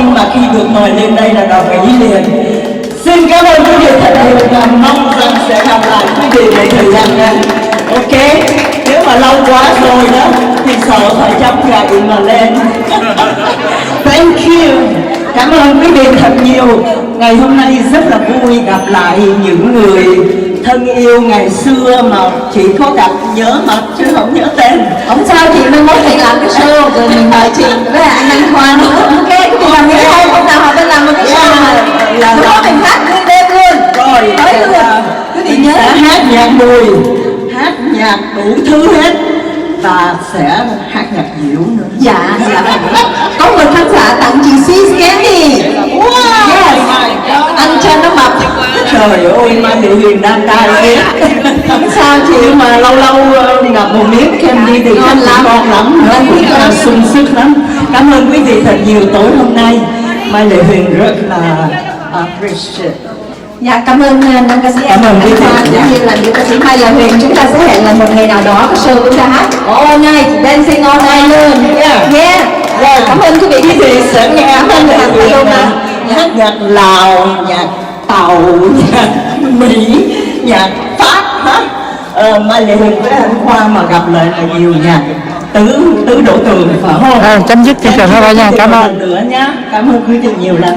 nhưng mà khi được mời lên đây là đồng ý liền. Xin cảm ơn quý vị thật nhiều và mong rằng sẽ gặp lại quý vị về thời gian ngắn. Ok, nếu mà lâu quá rồi đó thì sợ phải chấm gậy mà lên. Thank you. Cảm ơn quý vị thật nhiều. Ngày hôm nay rất là vui gặp lại những người thân yêu ngày xưa mà chỉ có gặp nhớ mặt chứ không nhớ tên. Không sao chị, mai mốt thì làm cái show rồi mình mời chị với anh Khoa nữa. Ok, cái gì làm nghĩa hay không nào họ bên làm một cái show mà là có mình hát nguyên đêm luôn. Rồi, tới luôn. Quý vị nhớ sẽ hát nhạc Bùi, hát nhạc đủ thứ hết và sẽ hát nhạc Diệu nữa. Dạ, có một khán giả tặng chị Sis Candy. Wow, yes. Anh cho nó mập. Trời ơi, Mai Thị Huyền đang cay ghét. Không sao chị, nhưng mà lâu lâu ngập một miếng candy thì ngon lắm, rất là sung sức lắm. Cảm ơn quý vị thật nhiều tối hôm nay. Mai Thị Huyền rất là appreciate. Dạ, cảm ơn nam ca sĩ. Cảm ơn quý vị. Cũng như là nữ ca sĩ Mai Là Huyền. Chúng ta sẽ hẹn là một ngày nào đó có show chúng ta hát all night, dancing all night luôn. Yeah. Rồi, cảm ơn quý vị. Quý vị sẽ nghe hát nhạc Lào, nhạc Tàu, nhạc Mỹ, nhạc Pháp hả? Mai Lệ Huyền với anh Khoa mà gặp lại là nhiều nhạc tứ đổ tường phải không? Chấm dứt chương trình thôi nha, cảm ơn. Nữa nhá, cảm ơn quý vị nhiều lắm.